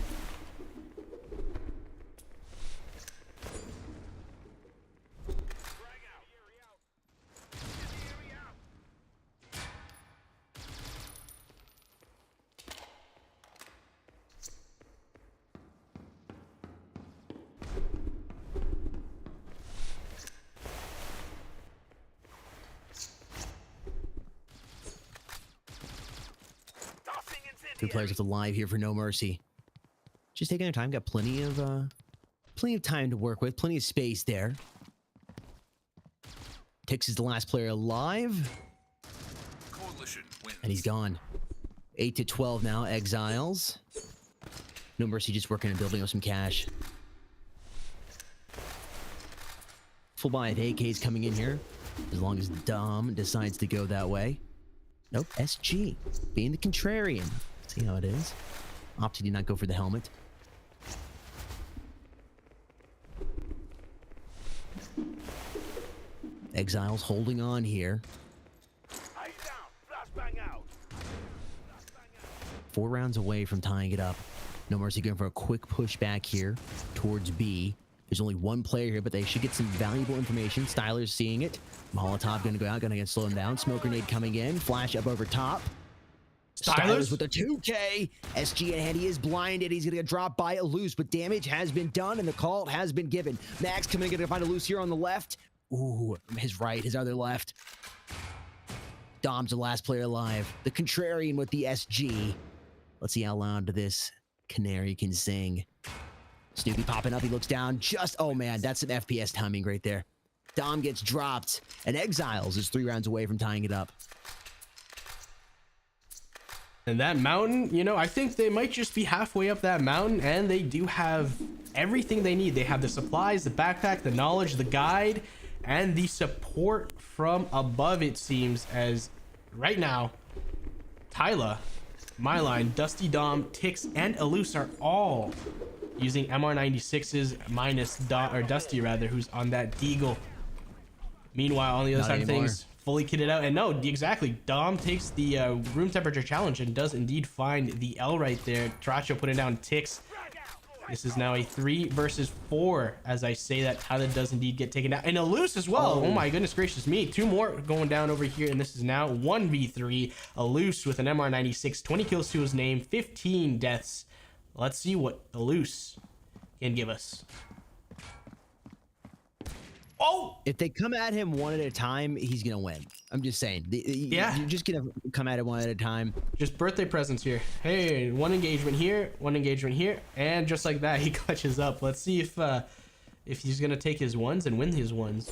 Two players with the live here for No Mercy. Just taking their time. Got plenty of time to work with. Plenty of space there. Tix is the last player alive. Coalition wins. And he's gone. 8 to 12 now. Exiles. No Mercy just working and building up some cash. Full buy of AKs coming in here. As long as Dom decides to go that way. Nope. SG. Being the contrarian. See how it is. Opted to not go for the helmet. Exiles holding on here. 4 rounds away from tying it up. No Mercy going for a quick push back here towards B. There's only one player here, but they should get some valuable information. Styler's seeing it. Molotov going to go out, going to get slowed down. Smoke grenade coming in. Flash up over top. Stylers with a 2K. SG ahead. He is blinded. He's going to get dropped by a loose, but damage has been done and the call has been given. Max coming in to find a loose here on the left. Ooh, his right, his other left. Dom's the last player alive. The contrarian with the SG. Let's see how loud this canary can sing. Snoopy popping up. He looks down. Just, oh man, that's some FPS timing right there. Dom gets dropped, and Exiles is 3 rounds away from tying it up. And that mountain, you know, I think they might just be halfway up that mountain, and they do have everything they need. They have the supplies, the backpack, the knowledge, the guide, and the support from above, it seems, as right now, Tyla, Myline, Dusty Dom, Tix, and Eluse are all using MR96s minus Dusty, rather, who's on that Deagle. Meanwhile, on the other side of things, fully kitted out. And no, exactly. Dom takes the room temperature challenge and does indeed find the L right there. Tracho putting down Tix. This is now a 3 versus 4 as I say that. Tyler does indeed get taken out. And Eluse as well. Oh my goodness gracious me. 2 more going down over here. And this is now 1v3. Eluse with an MR96. 20 kills to his name. 15 deaths. Let's see what Eluse can give us. Oh! If they come at him one at a time, he's going to win. I'm just saying. Yeah. You're just going to come at him one at a time. Just birthday presents here. Hey, 1 engagement here, 1 engagement here. And just like that, he clutches up. Let's see if he's going to take his ones and win his ones.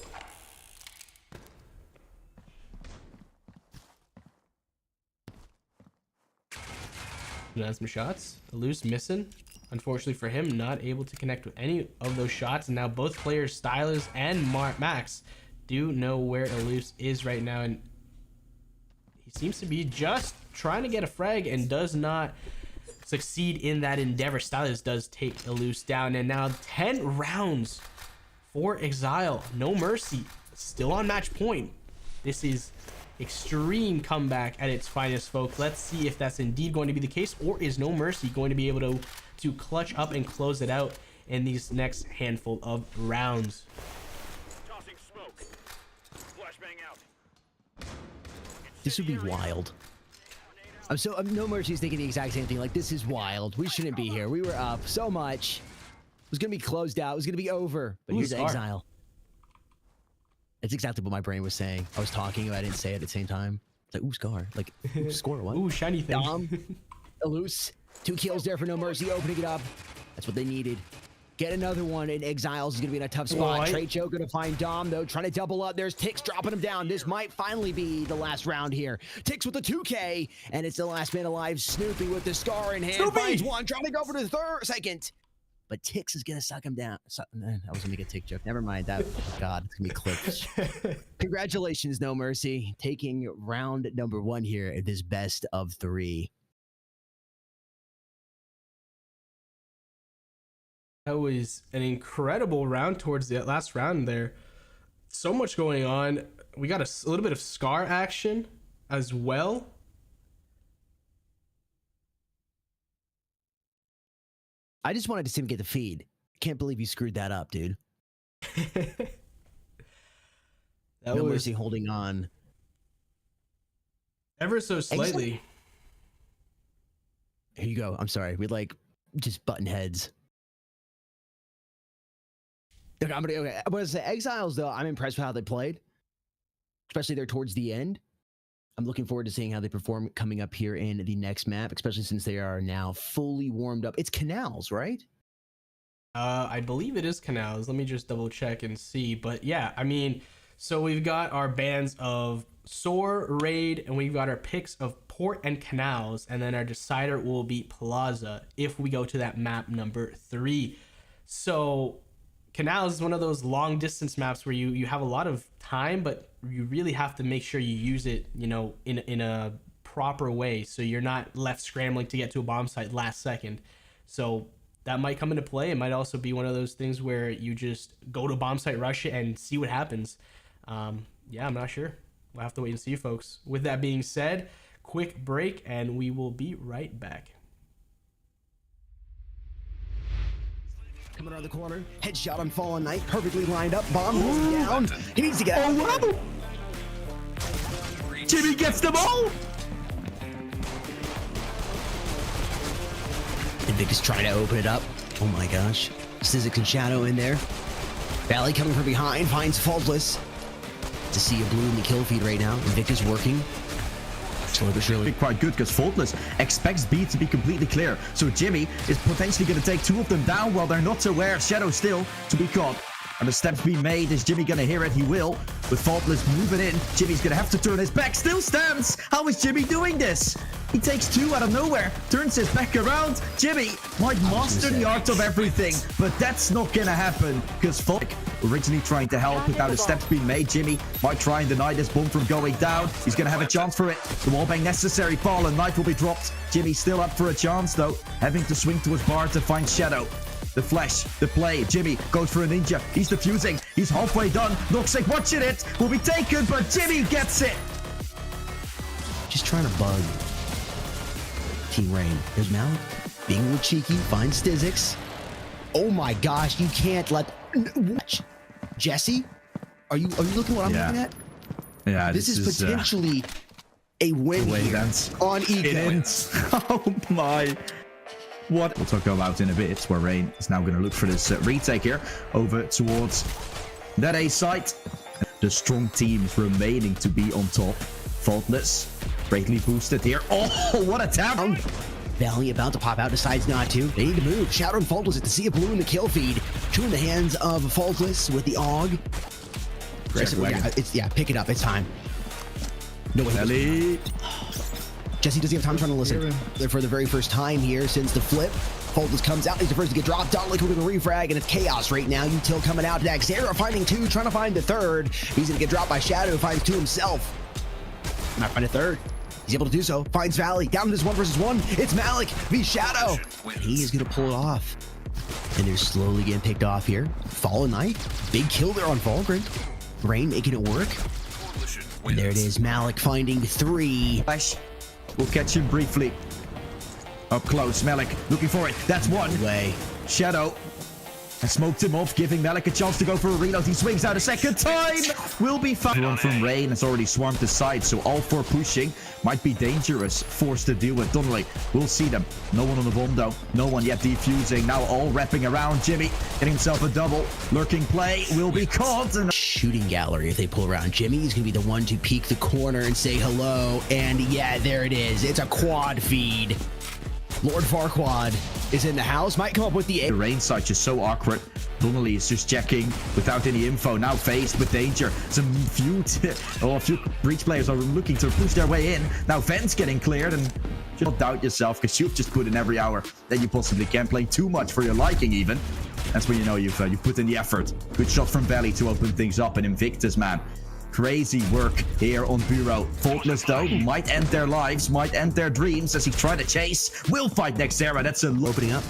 That's some shots. Eluse missing. Unfortunately for him, not able to connect with any of those shots. And now both players, Stylers and Max, do know where Eluse is right now. And he seems to be just trying to get a frag and does not succeed in that endeavor. Stylers does take Eluse down. And now 10 rounds for Exile. No Mercy. Still on match point. This is extreme comeback at its finest, folks. Let's see if that's indeed going to be the case, or is No Mercy going to be able to clutch up and close it out in these next handful of rounds. Tossing smoke. Flashbang out. This would be wild. No Mercy's thinking the exact same thing. Like, this is wild. We shouldn't be here. We were up so much. was gonna be closed out. It was gonna be over. But Ooh, here's Scar. Exile. That's exactly what my brain was saying. I was talking, but I didn't say it at the same time. It's like, ooh, Scar. Like, ooh, score what? Ooh, shiny thing. Loose. 2 kills there for No Mercy, opening it up. That's what they needed. Get another one, and Exiles is going to be in a tough spot. What? Trade Joe going to find Dom, though, trying to double up. There's Tix dropping him down. This might finally be the last round here. Tix with the 2K, and it's the last man alive. Snoopy with the Scar in hand. Snoopy! Finds one, trying to go for the second. But Tix is going to suck him down. Man, I was going to make a Tix joke. Never mind that. Oh, God, it's going to be clipped. Congratulations, No Mercy, taking round number 1 here at this best of 3. That was an incredible round towards the last round there. So much going on. We got a little bit of Scar action as well. I just wanted to see him get the feed. Can't believe you screwed that up, dude. That No was Mercy holding on. ever so slightly. Here you go. I'm sorry. We like just button heads. Okay, I'm gonna say Exiles though. I'm impressed with how they played, especially there towards the end. I'm looking forward to seeing how they perform coming up here in the next map, especially since they are now fully warmed up. It's Canals, right? I believe it is Canals. Let me just double check and see. But yeah, I mean, so we've got our bands of Soar, Raid, and we've got our picks of Port and Canals, and then our decider will be Plaza if we go to that map number 3. So Canals is one of those long distance maps where you have a lot of time, but you really have to make sure you use it, you know, in a proper way, so you're not left scrambling to get to a bomb site last second. So that might come into play. It might also be one of those things where you just go to bomb site, rush it, and see what happens. Yeah, I'm not sure. We'll have to wait and see, folks. With that being said, quick break, and we will be right back. Coming around the corner, headshot on Fallen Knight, perfectly lined up. Bomb goes down. He needs to get out. Oh, wow. Jimmy gets them all. Invictus trying to open it up. Oh my gosh. Sizzix and Shadow in there. Valley coming from behind, finds Faultless. To see a blue in the kill feed right now. Invictus working. Slowly but surely. Quite good because Faultless expects B to be completely clear. So Jimmy is potentially going to take 2 of them down while they're not aware. Shadow still to be caught. And the steps being made. Is Jimmy going to hear it? He will. With Faultless moving in, Jimmy's going to have to turn his back. Still stands. How is Jimmy doing this? He takes 2 out of nowhere, turns his back around. Jimmy might master the art of everything, but that's not going to happen because Faultless originally trying to help without the steps being made. Jimmy might try and deny this bomb from going down. He's going to have a chance for it. The wallbang necessary. Fallen Knight will be dropped. Jimmy still up for a chance though, having to swing to his bar to find Shadow. The flash, the play. Jimmy goes for a ninja. He's defusing. He's halfway done. Noxic watching it. Will be taken, but Jimmy gets it. Just trying to bug Team Rain. There's Malik being a little cheeky. Finds Stizzix. Oh my gosh, you can't let. Watch. Jesse, are you looking what I'm looking at? Yeah, This is potentially a win way here dance. on Eco. It ends. Oh my. What we'll talk about in a bit, where Rain is now going to look for this retake here over towards that A site. The strong teams remaining to be on top. Faultless, greatly boosted here. Oh, what a tap! Valley about to pop out, decides not to. They need to move. Shadow and Faultless to see a blue in the kill feed. 2 in the hands of Faultless with the AUG. Pick it up. It's time. No way. Valley. Jesse doesn't have time trying to listen. For the very first time here since the flip. Faultless comes out. He's the first to get dropped. Donlik with a refrag, and it's chaos right now. Util coming out. Daxera finding 2, trying to find the third. He's going to get dropped by Shadow, finds 2 himself. Might find a third. He's able to do so. Finds Valley. Down to this 1v1. It's Malik v Shadow. He is going to pull it off. And they're slowly getting picked off here. Fallen Knight. Big kill there on Falgren. Rain making it work. And there it is. Malik finding 3. Flash. We'll catch him briefly. Up close, Malik looking for it. That's 1. Way. Shadow And smoked him off, giving Malik a chance to go for a reload. He swings out a second time. Will be found. Everyone from Rain has already swarmed the side, so all four pushing might be dangerous. Forced to deal with Donnelly. We'll see them. No one on the bomb though. No one yet defusing. Now all wrapping around. Jimmy getting himself a double. Lurking play will be caught. And shooting gallery if they pull around. Jimmy's gonna be the one to peek the corner and say hello. And yeah, there it is. It's a quad feed. Lord Farquaad is in the house. Might come up with the Rain side just so awkward. Donnelly is just checking without any info. Now faced with danger. A few breach players are looking to push their way in. Now Vent's getting cleared, and just don't doubt yourself because you've just put in every hour that you possibly can. Play too much for your liking even. That's when you know you've put in the effort. Good shot from Belly to open things up. And Invictus, man. Crazy work here on Bureau. Faultless though, might end their lives, might end their dreams as he tried to chase. Will fight next era. That's a opening up.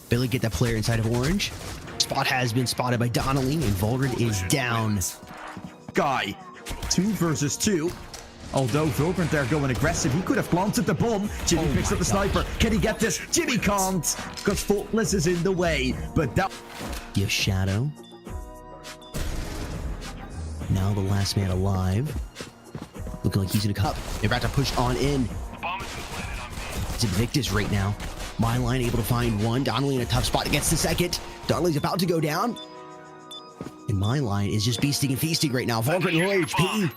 Billy get that player inside of orange. Spot has been spotted by Donnelly, and Vulgrin is down. Guy, 2 versus 2. Although Vulgrin there going aggressive, he could have planted the bomb. Jimmy picks up the sniper. Can he get this? Jimmy can't, because Faultless is in the way. But that... You have Shadow. Now the last man alive. Looking like he's gonna come. They're about to push on in. It's Invictus right now. My line able to find one. Donnelly in a tough spot against the second. Donnelly's about to go down. And my line is just beasting and feasting right now. Vulgrin low HP.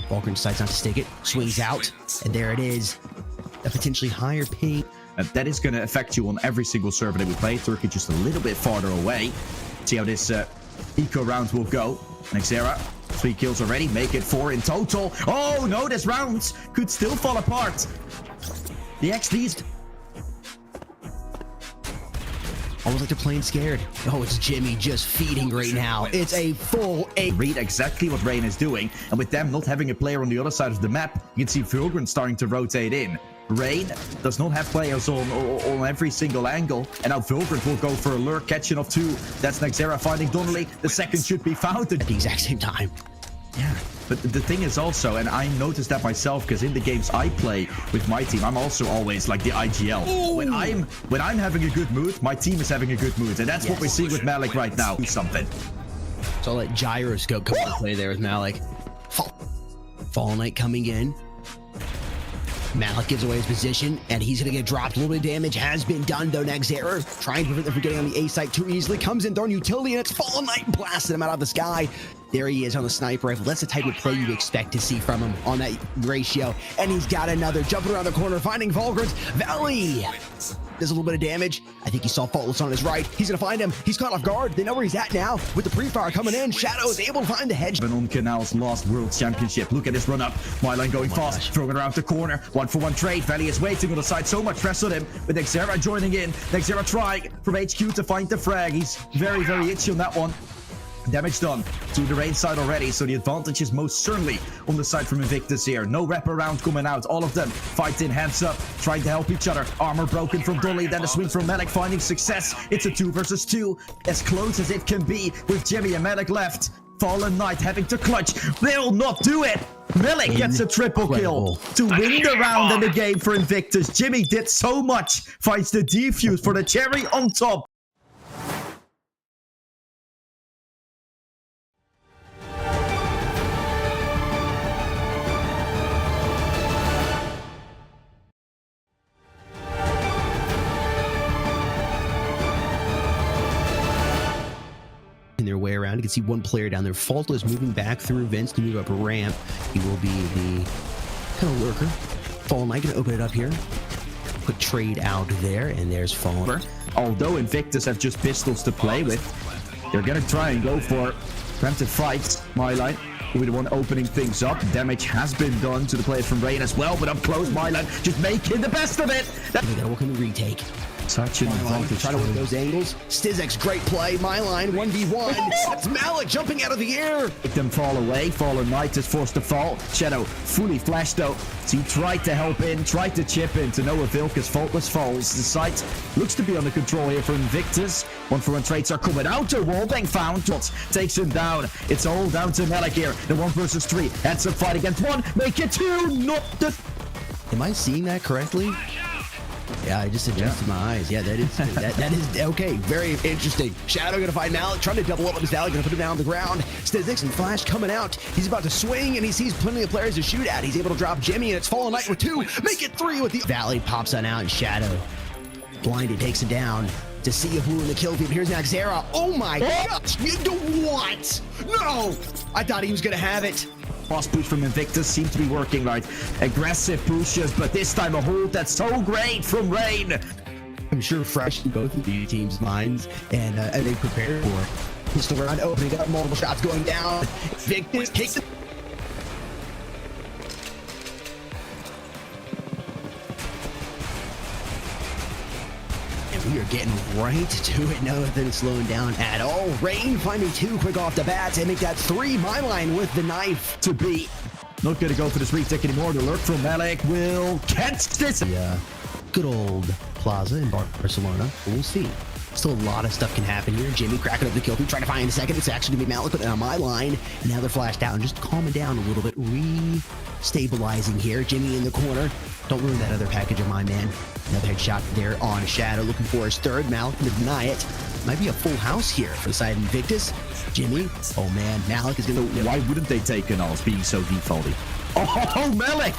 Vulgrin decides not to stick it. Swings out. And there it is. A potentially higher ping. That is going to affect you on every single server that we play. Turkey just a little bit farther away. See how this eco round will go. Nexera, 3 kills already. Make it 4 in total. Oh no, this round could still fall apart. The XD's almost like they're playing scared. Oh, it's Jimmy just feeding right now. It's a full 8. Read exactly what Rain is doing, and with them not having a player on the other side of the map, you can see Vulgrin starting to rotate in. Rain does not have players on every single angle, and now Vulgrin will go for a lurk, catching off 2. That's Nexera finding Donnelly. The second should be found at the exact same time. Yeah, but the thing is also, and I noticed that myself, because in the games I play with my team, I'm also always like the IGL. Ooh. When I'm having a good mood, my team is having a good mood, and that's what we're seeing with Malik right now. Do something. So I'll let Gyroscope come into play there with Malik. Fall Knight coming in. Malik gives away his position, and he's going to get dropped. A little bit of damage has been done, though. Nexera trying to prevent them from getting on the A site too easily. Comes in, throwing utility, and it's Fallen Knight blasting him out of the sky. There he is on the sniper rifle. That's the type of play you'd expect to see from him on that ratio. And he's got another jumping around the corner, finding Vulgrin's Valley. Does a little bit of damage. I think he saw Faultless on his right. He's going to find him. He's caught off guard. They know where he's at now. With the pre-fire coming in, Shadow is able to find the hedge. On Canal's last World Championship. Look at this run up. My line going fast. Throwing around the corner. 1-for-1 trade. Valley is waiting on the side. So much press on him. With Nexera joining in. Nexera trying from HQ to find the frag. He's very, very itchy on that one. Damage done to the Rain side already, so the advantage is most certainly on the side from Invictus here. No wraparound coming out. All of them fighting hands up, trying to help each other. Armor broken from Donnelly, then the swing from Malik finding success. It's a 2 versus 2, as close as it can be with Jimmy and Malik left. Fallen Knight having to clutch. Will not do it. Malik gets a triple kill to win the round and the game for Invictus. Jimmy did so much, finds the defuse for the cherry on top. Their way around. You can see one player down there. Faultless moving back through vents to move up a ramp. He will be the kind of lurker. Fallen Knight gonna open it up here. Put trade out there, and there's Fallen. Although Invictus have just pistols to play with, they're gonna try and go for preemptive fights. My line will be the one opening things up. Damage has been done to the player from Rain as well, but up close, my line just making the best of it. They gotta work on the retake. Such an advantage. Try to work those angles. Stizek's great play. My line 1v1. That's Malik jumping out of the air. Make them fall away. Fallen Knight is forced to fall. Shadow fully flashed though. So he tried to help in, tried to chip in to no avail because Faultless falls. The site looks to be under control here for Invictus. 1-for-1 trades are coming out. The wallbang found. Takes him down. It's all down to Malik here. The 1 versus 3. That's a fight against 1. Make it 2. Not the... Am I seeing that correctly? Yeah, I just adjusted my eyes. Yeah, that is that is okay. Very interesting. Shadow gonna find Malik, trying to double up on his Valley, gonna put him down on the ground. Stizix and Flash coming out. He's about to swing, and he sees plenty of players to shoot at. He's able to drop Jimmy, and it's Fallen Knight with 2. Make it 3 with the Valley pops on out, and Shadow blinded takes him down. To see a blue in the kill feed. Here's Naxera. Oh my gosh! What? No! I thought he was gonna have it. Boss push from Invictus seems to be working, right? Aggressive pushes, but this time a hold that's so great from Rain. I'm sure fresh in both of these teams' minds, and they prepared for it. Pistol round opening up, multiple shots going down. Invictus takes it. We are getting right to it. Nothing slowing down at all. Rain finding 2 quick off the bat and make that 3. My line with the knife To beat. Not going to go for this retake anymore. The alert from Malik will catch this. Yeah, good old Plaza in Barcelona. We'll see. Still a lot of stuff can happen here. Jimmy cracking up the kill feed, trying to find a second. It's actually going to be Malik, but on my line. And now they're flashed out and just calming down a little bit. Re-stabilizing here. Jimmy in the corner. Don't ruin that other package of mine, man. Another headshot there on Shadow, looking for his 3rd. Malik to deny it. Might be a full house here for the side of Invictus. Jimmy, oh man, Malik is going to... Why wouldn't they take an Oz being so defaulty? Oh, Malik!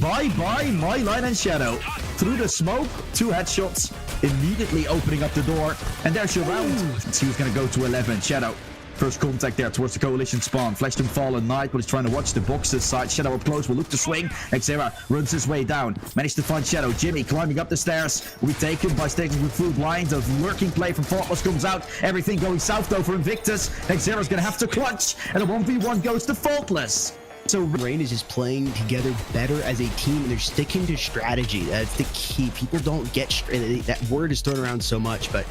Bye-bye, my line and Shadow. Through the smoke, 2 headshots, immediately opening up the door. And there's your round. He was going to go to 11. Shadow, first contact there towards the coalition spawn. Flashed him Fallen Knight, but he's trying to watch the boxes side. Shadow up close, will look to swing. Xera runs his way down. Managed to find Shadow. Jimmy climbing up the stairs. We take him by sticking with full blind. A lurking play from Faultless comes out. Everything going south though for Invictus. Xera's going to have to clutch. And a 1v1 goes to Faultless. So Rain is just playing together better as a team, and they're sticking to strategy. That's the key. People don't get that word is thrown around so much, but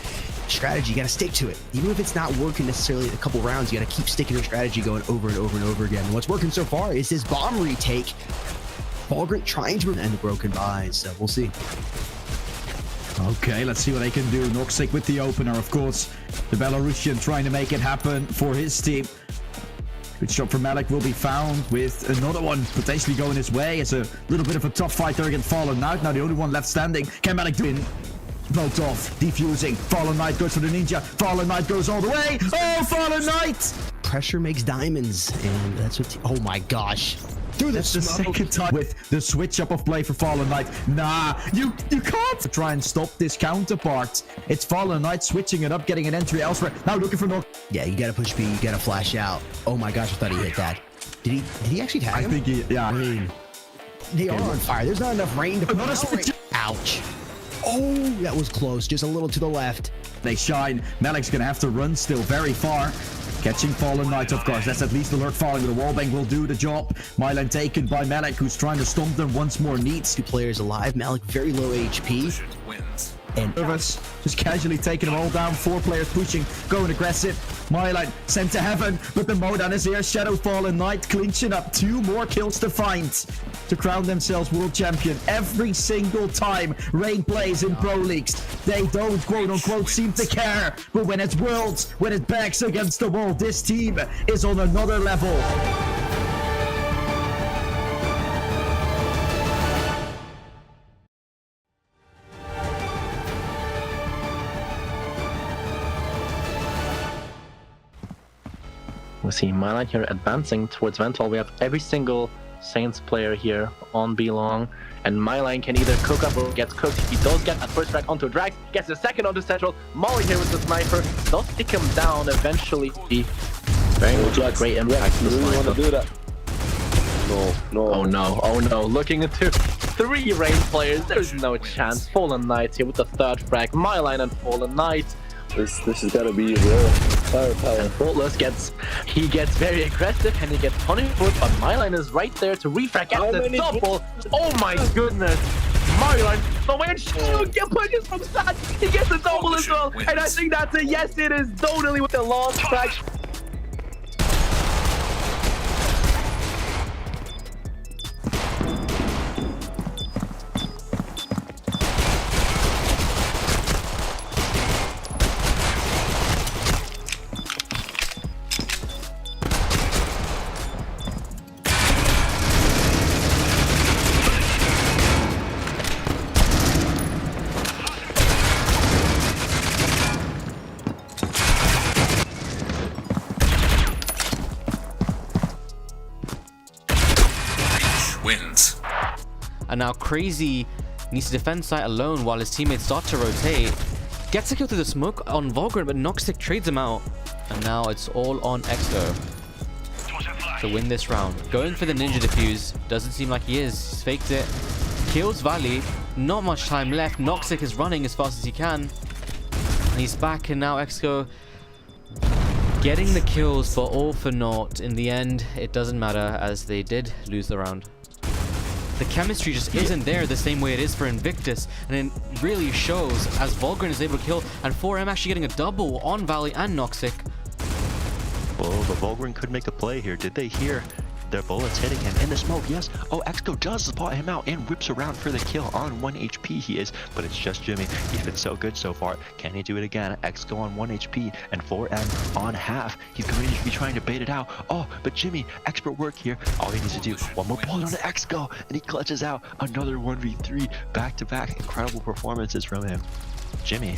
strategy, you got to stick to it. Even if it's not working necessarily a couple rounds, you got to keep sticking to strategy, going over and over and over again. And what's working so far is this bomb retake. Valgrant trying to end the broken buys, so we'll see. Okay, let's see what they can do. Noxic with the opener, of course. The Belarusian trying to make it happen for his team. Good shot from Malik will be found with another one potentially going his way. It's a little bit of a tough fight there against Fallen Knight. Now the only one left standing. Can Malik do it? Smoked off, defusing. Fallen Knight goes for the ninja. Fallen Knight goes all the way. Oh, Fallen Knight! Pressure makes diamonds, and that's what... Oh my gosh. Through That's the second time with the switch up of play for Fallen Knight. Nah, you can't try and stop this counterpart. It's Fallen Knight switching it up, getting an entry elsewhere. Now looking for no. Yeah, you gotta push B, you gotta flash out. Oh my gosh, I thought he hit that. Did he actually tag him? I think he, yeah. Rain. They are on fire. There's not enough rain to put Another out. switch. Ouch. Oh, that was close. Just a little to the left. They shine. Malik's gonna have to run still very far. Catching Fallen Knight, of course. That's at least alert falling. The wallbang will do the job. Mylan taken by Malik, who's trying to stomp them once more. Needs 2 players alive. Malik very low HP. Wins. And nervous, just casually taking them all down. 4 players pushing, going aggressive. Mylan sent to heaven, but the Modan is here. Shadow Fallen Knight clinching up 2 more kills to find to crown themselves world champion. Every single time Rain plays in pro leagues, they don't quote unquote seem to care. But when it's worlds, when it backs against the wall, this team is on another level. We see Mylan here advancing towards Ventol. We have every single Saints player here on B long, and Mylan can either cook up or gets cooked. He does get a first frag onto Drax, gets the second onto Central. Molly here with the sniper, does stick him down eventually. Very much a great impact to the really want to do that. No. Oh no, oh no. Looking into 3 Rain players, there's no chance. Fallen Knight here with the 3rd frag. Mylan and Fallen Knight. This has got to be real firepower. And Faultless gets very aggressive and he gets punished for it, but Mylan is right there to refrag at the double. Oh my goodness. Mylan, the way Shadow get pushes from side, he gets the double as well. And I think that's a yes, it is totally with the long frag. And now Crazy needs to defend site alone while his teammates start to rotate. Gets a kill through the smoke on Volgren, but Noxic trades him out. And now it's all on Exo to win this round. Going for the Ninja Defuse. Doesn't seem like he is. He's faked it. Kills Valley. Not much time left. Noxic is running as fast as he can. And he's back, and now Exo getting the kills, but all for naught. In the end, it doesn't matter, as they did lose the round. The chemistry just isn't there the same way it is for Invictus, and it really shows as Volgren is able to kill, and 4M actually getting a double on Valley and Noxic. Oh, but Volgren could make a play here. Did they hear their bullets hitting him in the smoke? Yes. Oh, Exco does spot him out and whips around for the kill. On 1 HP he is, but it's just Jimmy. He's been so good so far. Can he do it again? Exco on 1 HP and 4M on half. He's going to be trying to bait it out. Oh, but Jimmy, expert work here. All he needs to do, one more bullet on the Exco, and he clutches out another 1v3 back-to-back. Incredible performances from him. Jimmy.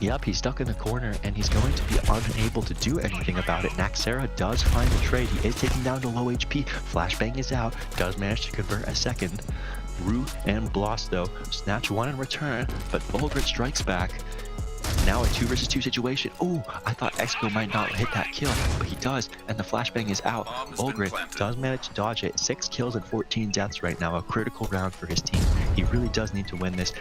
Yep, he's stuck in the corner, and he's going to be unable to do anything about it. Naxera does find the trade. He is taking down to low HP. Flashbang is out. Does manage to convert a second. Rue and Bloss, though, snatch one in return, but Volgren strikes back. Now a 2 versus 2 situation. Oh, I thought Exco might not hit that kill, but he does, and the flashbang is out. Volgren does manage to dodge it. 6 kills and 14 deaths right now. A critical round for his team. He really does need to win this.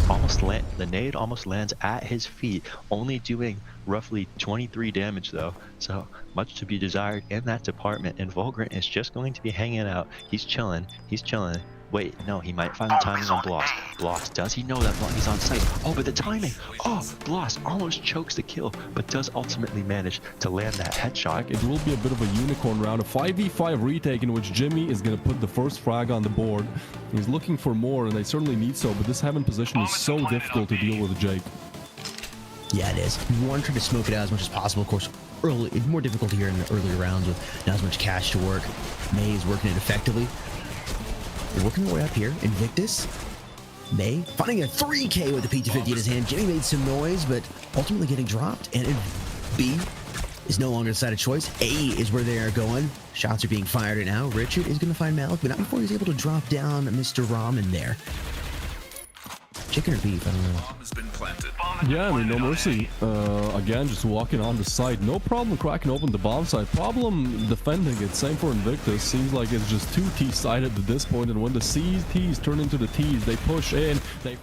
The nade almost lands at his feet, only doing roughly 23 damage though. So much to be desired in that department, and Volgren is just going to be hanging out. He's chilling. He's chilling. Wait, no, he might find the timing on Bloss. Bloss, does he know that he's on site? Oh, but the timing! Oh, Bloss almost chokes the kill, but does ultimately manage to land that headshot. It will be a bit of a unicorn round, a 5v5 retake in which Jimmy is going to put the first frag on the board. He's looking for more, and they certainly need so, but this heaven position is so difficult to deal with Jake. Yeah, it is. You want to try to smoke it out as much as possible. Of course, early, it's more difficult here in the earlier rounds with not as much cash to work. May is working it effectively. They're working their way up here. Invictus. May finding a 3K with the P250 in his hand. Jimmy made some noise, but ultimately getting dropped. And B is no longer the side of choice. A is where they are going. Shots are being fired right now. Richard is going to find Malik, but not before he's able to drop down Mr. Ramen there. Chicken or beef? I don't know. Bomb has been planted. Yeah, I mean, no mercy. Again, just walking on the side. No problem cracking open the bomb side. Problem defending it. Same for Invictus. Seems like it's just too T-sided at this point, and when the T's turn into the T's, they push in. They...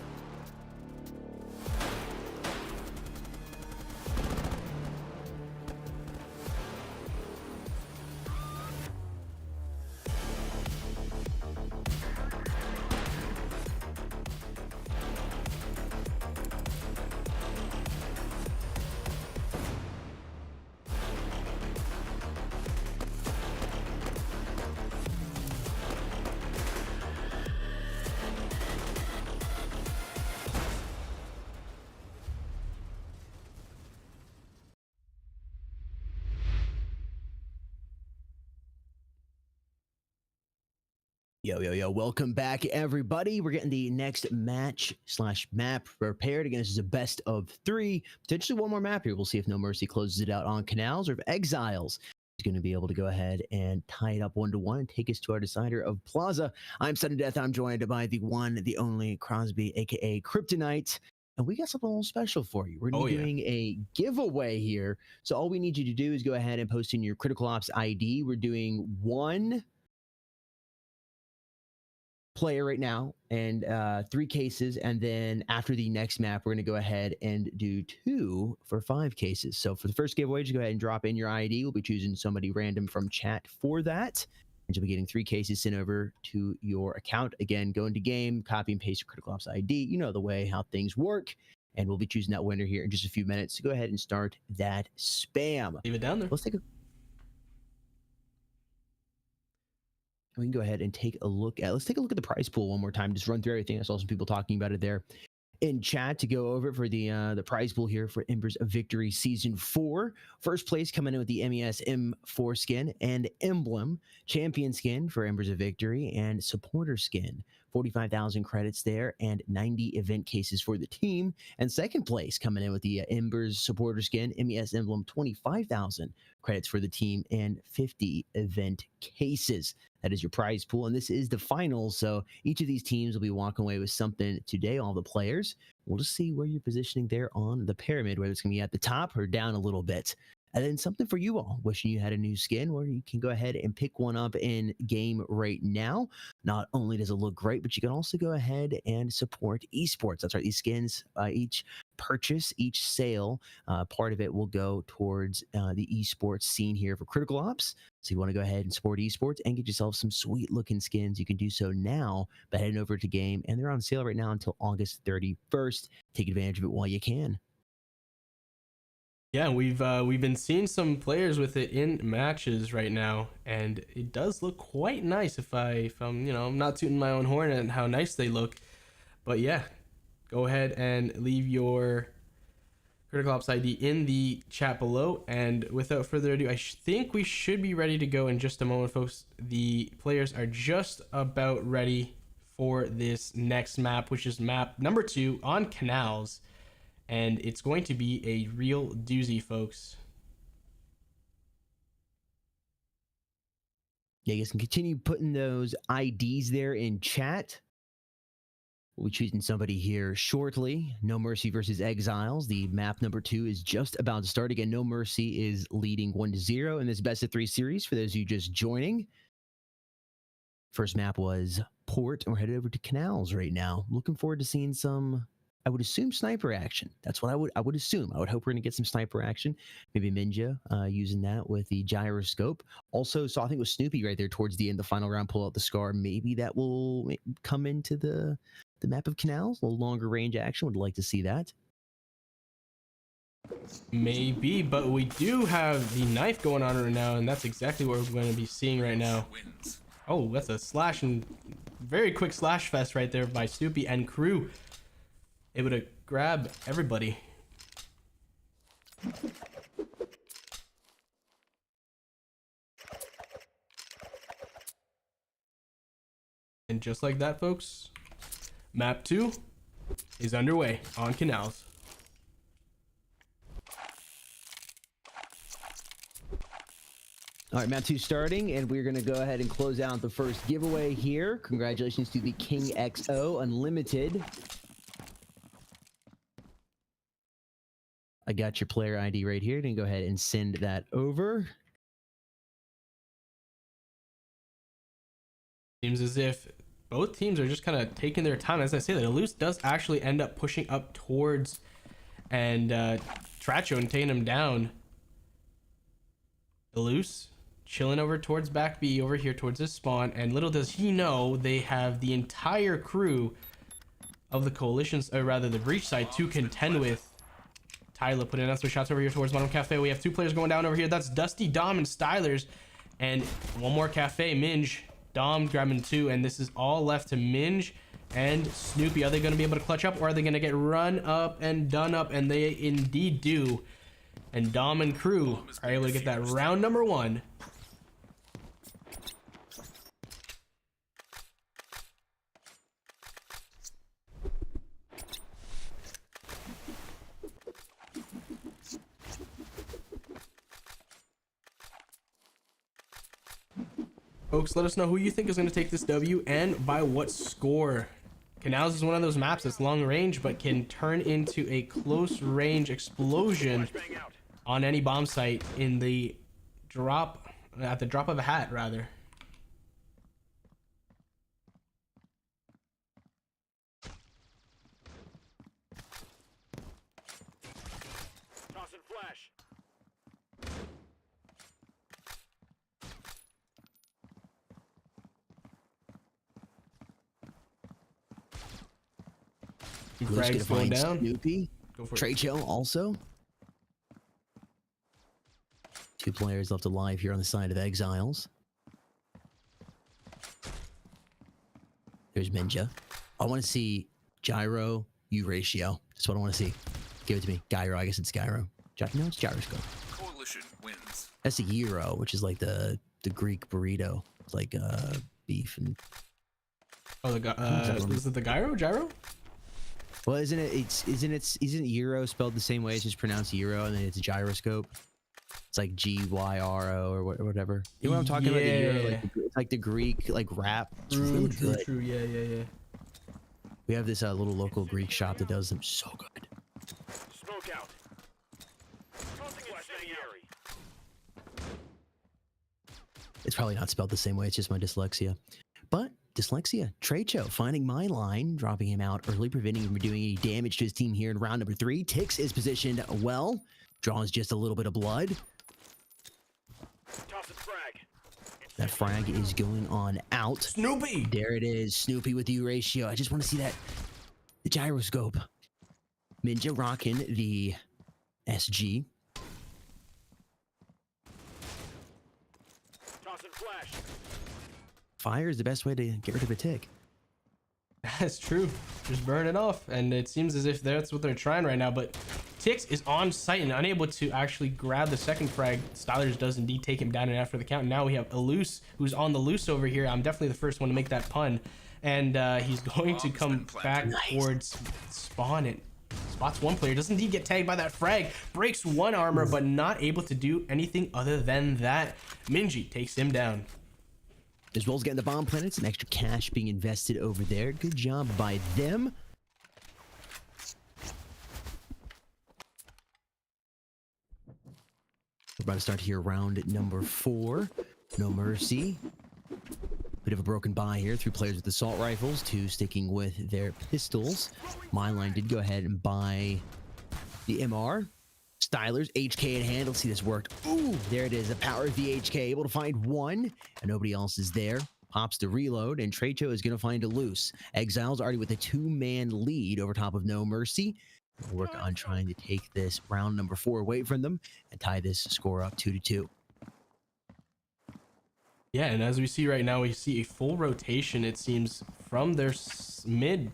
Yo, welcome back, everybody. We're getting the next match/map prepared. Again, this is a best of 3, potentially one more map here. We'll see if No Mercy closes it out on Canals, or if Exiles is going to be able to go ahead and tie it up 1-1 and take us to our decider of Plaza. I'm Sudden Death. I'm joined by the one, the only Crosby, aka Kryptonite. And we got something a little special for you. We're going to be doing a giveaway here. So all we need you to do is go ahead and post in your Critical Ops ID. We're doing 1 player right now and 3 cases, and then after the next map we're going to go ahead and do 2 for 5 cases. So for the first giveaway, just go ahead and drop in your ID. We'll be choosing somebody random from chat for that, and you'll be getting 3 cases sent over to your account. Again, go into game, copy and paste your Critical Ops ID. You know the way how things work, and we'll be choosing that winner here in just a few minutes. So go ahead and start that spam. Leave it down there. Let's take a We can go ahead and take a look at, let's take a look at the prize pool one more time. Just run through everything. I saw some people talking about it there in chat to go over for the prize pool here for Embers of Victory Season 4. First place coming in with the MES M4 skin and emblem, champion skin for Embers of Victory, and supporter skin 45,000 credits there, and 90 event cases for the team. And second place coming in with the Embers supporter skin, MES emblem, 25,000 credits for the team, and 50 event cases. That is your prize pool, and this is the finals, so each of these teams will be walking away with something today, all the players. We'll just see where you're positioning there on the pyramid, whether it's going to be at the top or down a little bit. And then something for you all, wishing you had a new skin where you can go ahead and pick one up in game right now. Not only does it look great, but you can also go ahead and support esports. That's right, these skins, each purchase, each sale, part of it will go towards the esports scene here for Critical Ops. So you want to go ahead and support esports and get yourself some sweet looking skins. You can do so now by heading over to game, and they're on sale right now until August 31st. Take advantage of it while you can. Yeah, we've been seeing some players with it in matches right now, and it does look quite nice. If I'm I'm not tooting my own horn and how nice they look, but yeah, go ahead and leave your Critical Ops ID in the chat below. And without further ado, I think we should be ready to go in just a moment, folks. The players are just about ready for this next map, which is map number 2 on Canals. And it's going to be a real doozy, folks. Yeah, you guys can continue putting those IDs there in chat. We'll be choosing somebody here shortly. No Mercy versus Exiles. The map number 2 is just about to start. Again, No Mercy is leading 1-0 in this best of 3 series for those of you just joining. First map was Port, and we're headed over to Canals right now. Looking forward to seeing some, I would assume, sniper action. That's what I would assume. I would hope we're going to get some sniper action. Maybe Minja using that with the gyroscope. Also, so I think it was Snoopy right there towards the end, the final round, pull out the Scar. Maybe that will come into the map of Canals. A little longer range action. Would like to see that. Maybe, but we do have the knife going on right now, and that's exactly what we're going to be seeing right now. Oh, that's a slash, and very quick slash fest right there by Snoopy and crew. Able to grab everybody. And just like that, folks, map 2 is underway on Canals. All right, map 2 starting, and we're going to go ahead and close out the first giveaway here. Congratulations to the King XO Unlimited. I got your player ID right here. Then go ahead and send that over. Seems as if both teams are just kind of taking their time. As I say, that Eluse does actually end up pushing up towards and Tracho and taking him down. Eluse chilling over towards back B over here towards his spawn, and little does he know they have the entire crew of the coalitions, or rather the breach side, to contend with. Tyler putting out some shots over here towards bottom cafe. We have 2 players going down over here. That's Dusty, Dom, and Stylers, and one more cafe, Minge. Dom grabbing 2, and this is all left to Minge and Snoopy. Are they going to be able to clutch up, or are they going to get run up and done up? And they indeed do. And Dom and crew are able to get that round number 1. Folks, let us know who you think is going to take this W and by what score. Canals is one of those maps that's long range, but can turn into a close range explosion on any bomb site in the drop, at the drop of a hat, rather. Tossing flash. Greg's going down. Snoopy. Go for it. Tracho also. 2 players left alive here on the side of Exiles. There's Minja. I want to see Gyro, U ratio. That's what I want to see. Give it to me. Gyro, I guess it's Gyro. No, it's Gyroscope. Coalition wins. That's a gyro, which is like the Greek burrito. It's like beef and Oh, is it the gyro? Well, isn't Euro spelled the same way? It's just pronounced Euro, and then it's a gyroscope. It's like GYRO or whatever. You know what I'm talking about? The Euro, like, it's like the Greek like rap. It's really good. True. Yeah. We have this little local Greek shop that does them so good. Smoke out. Tossing incendiary. It's probably not spelled the same way. It's just my dyslexia. But dyslexia, Trecho finding my line, dropping him out early, preventing him from doing any damage to his team here in round number 3. Tix is positioned well, draws just a little bit of blood. Toss and frag. That frag is going on out. Snoopy! There it is, Snoopy with the ratio. I just want to see that, the gyroscope. Ninja rocking the SG. Toss and flash. Fire is the best way to get rid of a tick. That's true. Just burn it off. And it seems as if that's what they're trying right now. But Tix is on site and unable to actually grab the second frag. Stylers does indeed take him down, and after the count, now we have Eluse, who's on the loose over here. I'm definitely the first one to make that pun. And he's going to come back towards spawn and spots one player. Does indeed get tagged by that frag. Breaks one armor, but not able to do anything other than that. Minji takes him down. As well as getting the bomb planets, some extra cash being invested over there. Good job by them. We're about to start here round number 4. No mercy. Bit of a broken buy here. 3 players with assault rifles, 2 sticking with their pistols. My line did go ahead and buy the MR. Stylers, HK in hand. Let's see this worked. Ooh, there it is. The power of the HK. Able to find one, and nobody else is there. Pops the reload, and Trecho is going to find a loose. Exile's already with a 2-man lead over top of No Mercy. We'll work on trying to take this round number 4 away from them and tie this score up 2-2. Yeah, and as we see right now, we see a full rotation, it seems, from their mid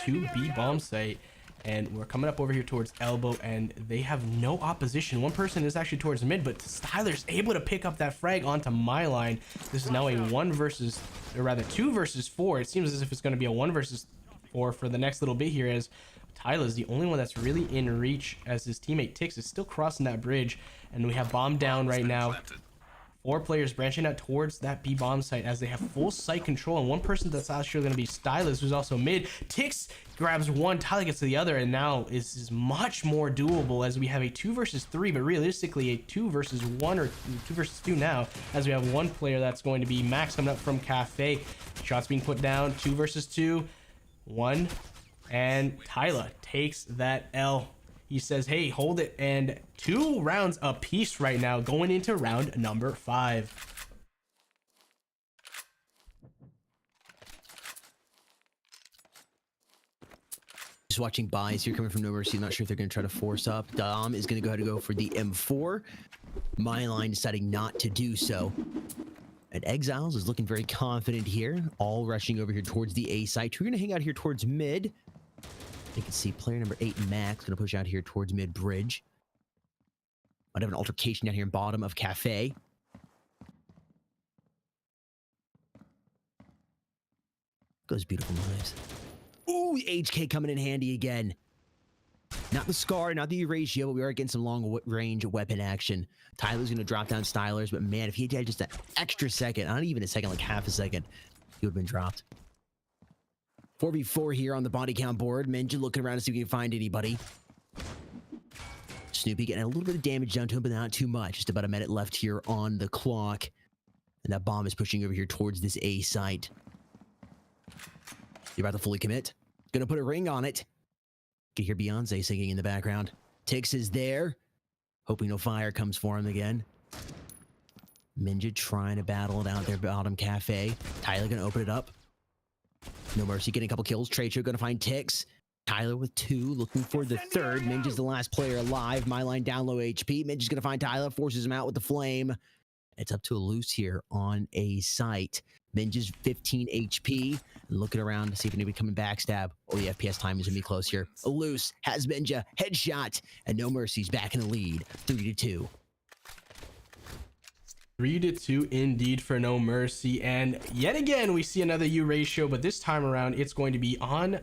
to B bomb site. And we're coming up over here towards elbow, and they have no opposition. One person is actually towards mid, but Styler's able to pick up that frag onto my line. This is now a 2 versus 4. It seems as if it's going to be a 1 versus 4 for the next little bit here, as Tyler's the only one that's really in reach, as his teammate Tix is still crossing that bridge. And we have bomb down right now. 4 players branching out towards that B bomb site as they have full site control, and one person that's actually going to be Stylus, who's also mid. Tix grabs one, Tyler gets to the other, and now is much more doable as we have a 2 versus 3, but realistically a 2 versus 1 or 2 versus 2 now, as we have one player that's going to be Max coming up from Cafe. Shots being put down, 2 versus 2, 1, and Tyler takes that L. He says, hey, hold it, and 2 rounds apiece right now going into round number 5. Just watching buys here coming from No Mercy. Not sure if they're going to try to force up. Dom is going to go ahead and go for the M4. My line deciding not to do so. And Exiles is looking very confident here. All rushing over here towards the A site. We're going to hang out here towards mid. You can see player number 8, Max, going to push out here towards mid bridge. Might have an altercation down here in bottom of Cafe. Those beautiful knives. Ooh, the HK coming in handy again. Not the Scar, not the Erasio, but we are getting some long-range weapon action. Tyler's going to drop down Stylers, but man, if he had just an extra second, not even a second, like half a second, he would have been dropped. 4v4 here on the body count board. Menja looking around to see if we can find anybody. Snoopy getting a little bit of damage done to him, but not too much. Just about a minute left here on the clock. And that bomb is pushing over here towards this A site. You're about to fully commit. Gonna put a ring on it. Can hear Beyonce singing in the background. Tix is there. Hoping no fire comes for him again. Minja trying to battle it out there, bottom Cafe. Tyler gonna open it up. No Mercy getting a couple kills. Trecho gonna find Tix. Tyler with 2, looking for the 3rd. Minja's the last player alive. My line down low HP. Minja's gonna find Tyler, forces him out with the flame. It's up to a loose here on a site. Minja's 15 HP. Looking around to see if anybody coming backstab. Oh, the FPS time is gonna be close here. A loose has Minja. Headshot. And No Mercy's back in the lead. 3-2. 3-2 indeed for No Mercy. And yet again, we see another U ratio, but this time around, it's going to be on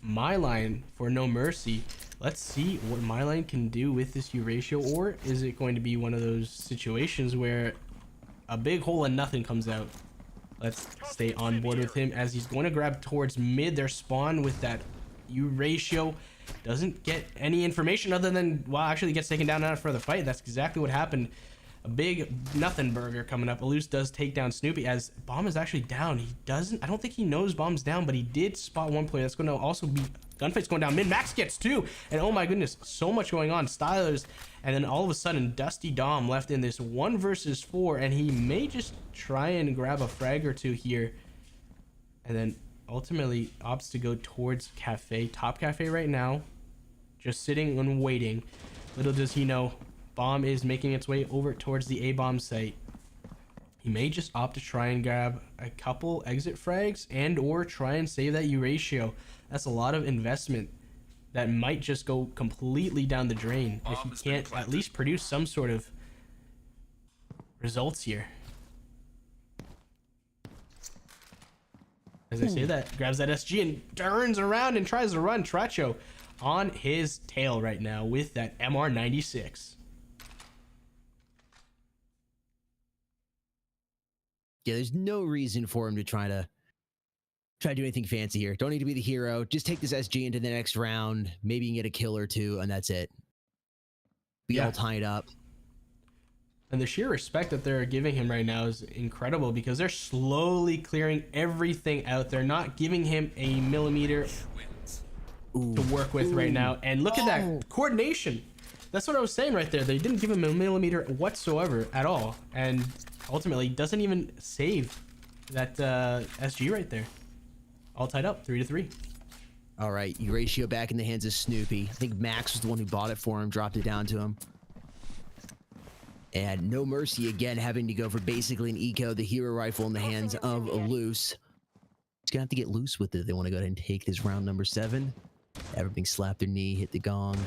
my line for No Mercy. Let's see what my line can do with this U ratio, or is it going to be one of those situations where a big hole and nothing comes out? Let's stay on board with him as he's going to grab towards mid. Their spawn with that U ratio doesn't get any information other than, well, actually gets taken down out for the fight. That's exactly what happened. A big nothing burger coming up. Alus does take down Snoopy as Bomb is actually down. He doesn't, I don't think he knows Bomb's down, but he did spot one player. That's going to also be gunfight's going down mid. Max gets two, and oh my goodness, so much going on. Stylers, and then all of a sudden Dusty Dom left in this 1 versus 4, and he may just try and grab a frag or two here, and then ultimately opts to go towards Cafe, top Cafe right now, just sitting and waiting. Little does he know, Bomb is making its way over towards the A-bomb site. He may just opt to try and grab a couple exit frags and or try and save that U ratio. That's a lot of investment that might just go completely down the drain if he can't at least produce some sort of results here. As I say that, grabs that SG and turns around and tries to run. Tracho on his tail right now with that MR96. Yeah, there's no reason for him to try to do anything fancy here. Don't need to be the hero. Just take this SG into the next round. Maybe you can get a kill or two, and that's it. Be all tied up. And the sheer respect that they're giving him right now is incredible because they're slowly clearing everything out. They're not giving him a millimeter to work with right now. And look at that coordination. That's what I was saying right there. They didn't give him a millimeter whatsoever at all. And ultimately doesn't even save that SG right there. All tied up, 3-3. All right, U ratio back in the hands of Snoopy. I think Max was the one who bought it for him, dropped it down to him. And No Mercy again having to go for basically an eco, the hero rifle in the hands of Loose. He's gonna have to get loose with it. They want to go ahead and take this round number 7. Everything slapped their knee, hit the gong.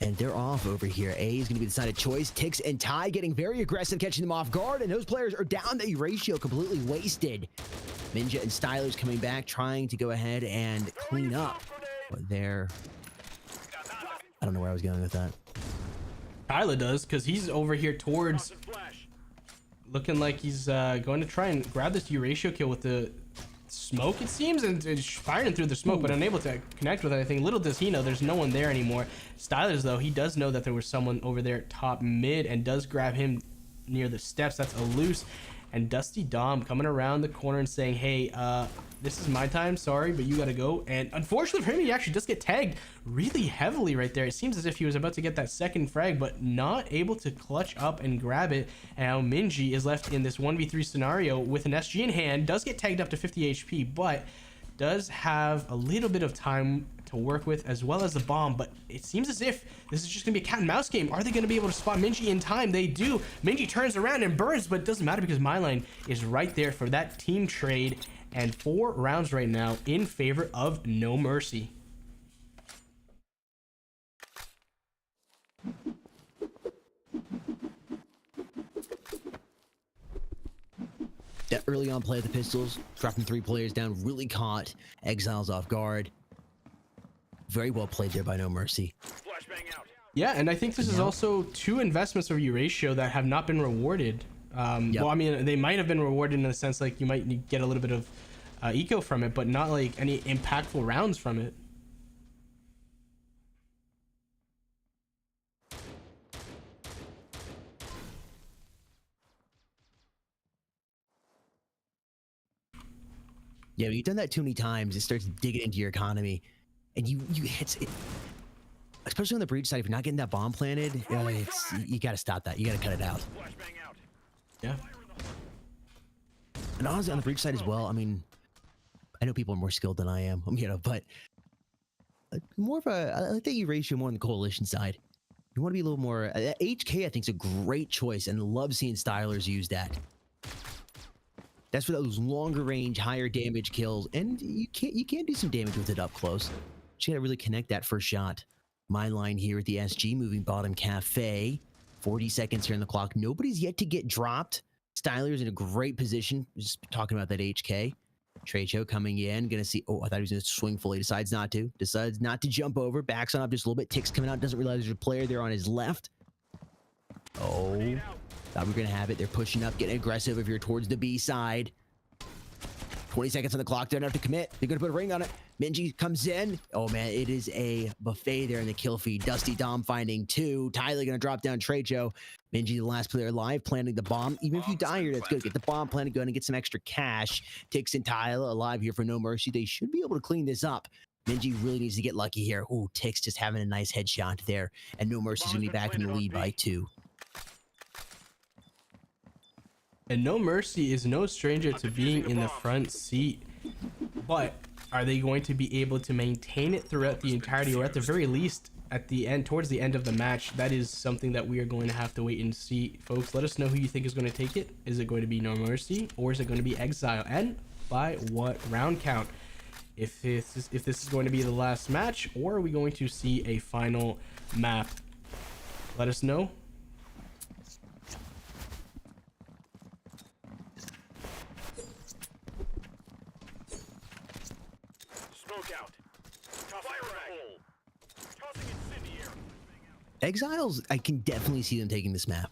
And they're off over here. A is going to be the decided choice. Tix and Ty getting very aggressive, catching them off guard. And those players are down. The ratio completely wasted. Ninja and Stylers coming back, trying to go ahead and clean up. But they're... I don't know where I was going with that. Tyler does, because he's over here towards... Looking like he's going to try and grab this U ratio kill with the smoke, it seems, and firing through the smoke, but unable to connect with anything. Little does he know there's no one there anymore. Stylers, though, he does know that there was someone over there top mid and does grab him near the steps. That's a loose. And Dusty Dom coming around the corner and saying, hey, this is my time, sorry, but you gotta go. And unfortunately for him, he actually does get tagged really heavily right there. It seems as if he was about to get that second frag, but not able to clutch up and grab it. And now Minji is left in this 1v3 scenario with an SG in hand, does get tagged up to 50 HP, but does have a little bit of time to work with, as well as the bomb. But it seems as if this is just gonna be a cat and mouse game. Are they gonna be able to spot Minji in time? They do. Minji turns around and burns, but it doesn't matter because MyLine is right there for that team trade. And 4 rounds right now in favor of No Mercy. That early on play of the pistols, dropping 3 players down, really caught Exiles off guard. Very well played there by No Mercy. Yeah, and I think this is also 2 investments of U ratio that have not been rewarded. Well, I mean, they might have been rewarded in the sense like you might get a little bit of eco from it, but not like any impactful rounds from it. Yeah, when you've done that too many times, it starts digging into your economy, and you hit it. Especially on the breach side, if you're not getting that bomb planted, you got to stop that. You got to cut it out. Yeah. And honestly, on the breach side as well, I mean, I know people are more skilled than I am, you know, but more of a, I like that U ratio more on the coalition side. You want to be a little more, HK I think is a great choice, and love seeing Stylers use that. That's for those longer range, higher damage kills, and you can do some damage with it up close. You gotta really connect that first shot. My line here at the SG moving bottom Cafe. 40 seconds here on the clock. Nobody's yet to get dropped. Styler's in a great position. Just talking about that HK. Trecho coming in, gonna see. Oh, I thought he was gonna swing fully. Decides not to. Decides not to jump over. Backs on up just a little bit. Ticks coming out. Doesn't realize there's a player there on his left. Oh, thought we were gonna have it. They're pushing up, getting aggressive if you're towards the B side. 20 seconds on the clock. They don't have to commit. They're gonna put a ring on it. Minji comes in. Oh man, it is a buffet there in the kill feed. Dusty Dom finding 2. Tyler gonna drop down Trejo. Minji, the last player alive, planting the bomb. Even if you die here, that's good. Get the bomb planted, go ahead and get some extra cash. Tix and Tyler alive here for No Mercy. They should be able to clean this up. Minji really needs to get lucky here. Ooh, Tix just having a nice headshot there. And No Mercy's gonna be back in the lead by 2. And No Mercy is no stranger to being in the front seat. But are they going to be able to maintain it throughout the entirety, or at the very least at the end, towards the end of the match? That is something that we are going to have to wait and see. Folks, let us know who you think is going to take it. Is it going to be No Mercy, or is it going to be Exile, and by what round count? If this is going to be the last match, or are we going to see a final map? Let us know. Exiles, I can definitely see them taking this map.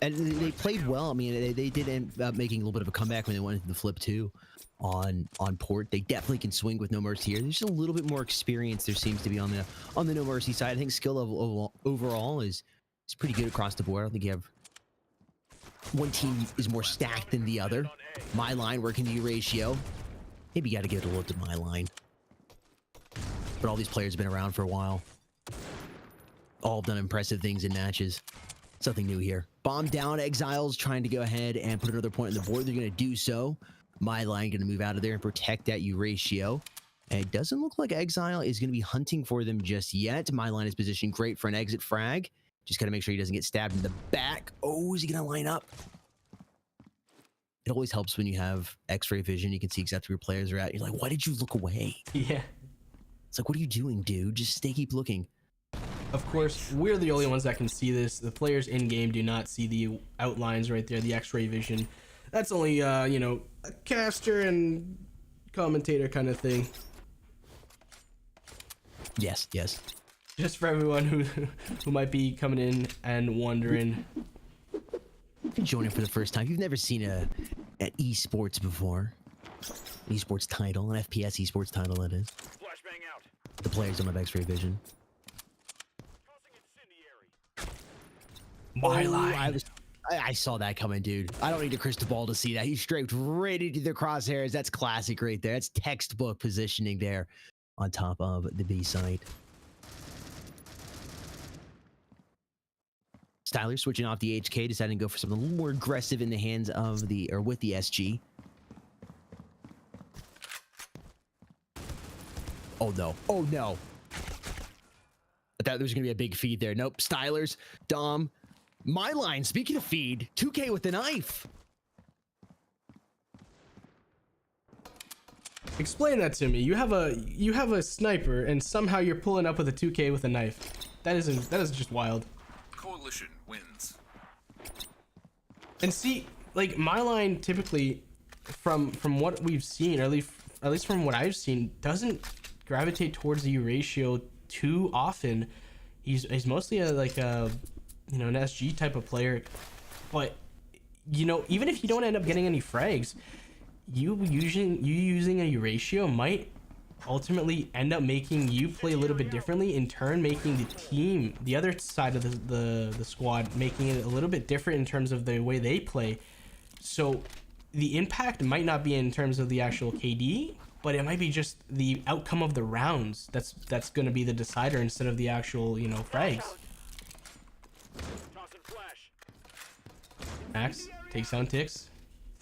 And they played well. I mean, they did end up making a little bit of a comeback when they went into the flip 2 on port. They definitely can swing with No Mercy here. There's just a little bit more experience there seems to be on the No Mercy side. I think skill level overall is pretty good across the board. I don't think you have one team is more stacked than the other. My line working the ratio. Maybe you got to give it a look at my line. But all these players have been around for a while. All done impressive things in matches. Something new here. Bomb down. Exiles trying to go ahead and put another point on the board. They're going to do so. My line going to move out of there and protect that U ratio. And it doesn't look like Exile is going to be hunting for them just yet. My line is positioned great for an exit frag. Just got to make sure he doesn't get stabbed in the back. Oh, is he going to line up? It always helps when you have X-ray vision. You can see exactly where players are at. You're like, why did you look away? Yeah. It's like, what are you doing, dude? Just keep looking. Of course, we're the only ones that can see this. The players in game do not see the outlines right there, the X-ray vision. That's only, you know, a caster and commentator kind of thing. Yes, yes. Just for everyone who might be coming in and wondering. If you're joining for the first time, you've never seen an esports before. An esports title, an FPS esports title, that is. Flashbang out. The players don't have X-ray vision. My line. I saw that coming, dude. I don't need a crystal ball to see that. He strafed right into the crosshairs. That's classic right there. That's textbook positioning there on top of the B side. Styler switching off the HK, deciding to go for something a little more aggressive in the hands of with the SG. Oh no. Oh no. I thought there was going to be a big feed there. Nope. Stylers, Dom, my line. Speaking of feed, 2K with the knife. Explain that to me. You have a sniper and somehow you're pulling up with a 2K with a knife. That is just wild. Coalition wins. And see, like my line typically from what we've seen, or at least from what I've seen, doesn't gravitate towards the ratio too often. He's mostly an SG type of player, but you know, even if you don't end up getting any frags, you using a ratio might ultimately end up making you play a little bit differently, in turn making the team, the other side of the squad, making it a little bit different in terms of the way they play. So the impact might not be in terms of the actual KD, but it might be just the outcome of the rounds that's going to be the decider instead of the actual, you know, frags. Max takes down Tix.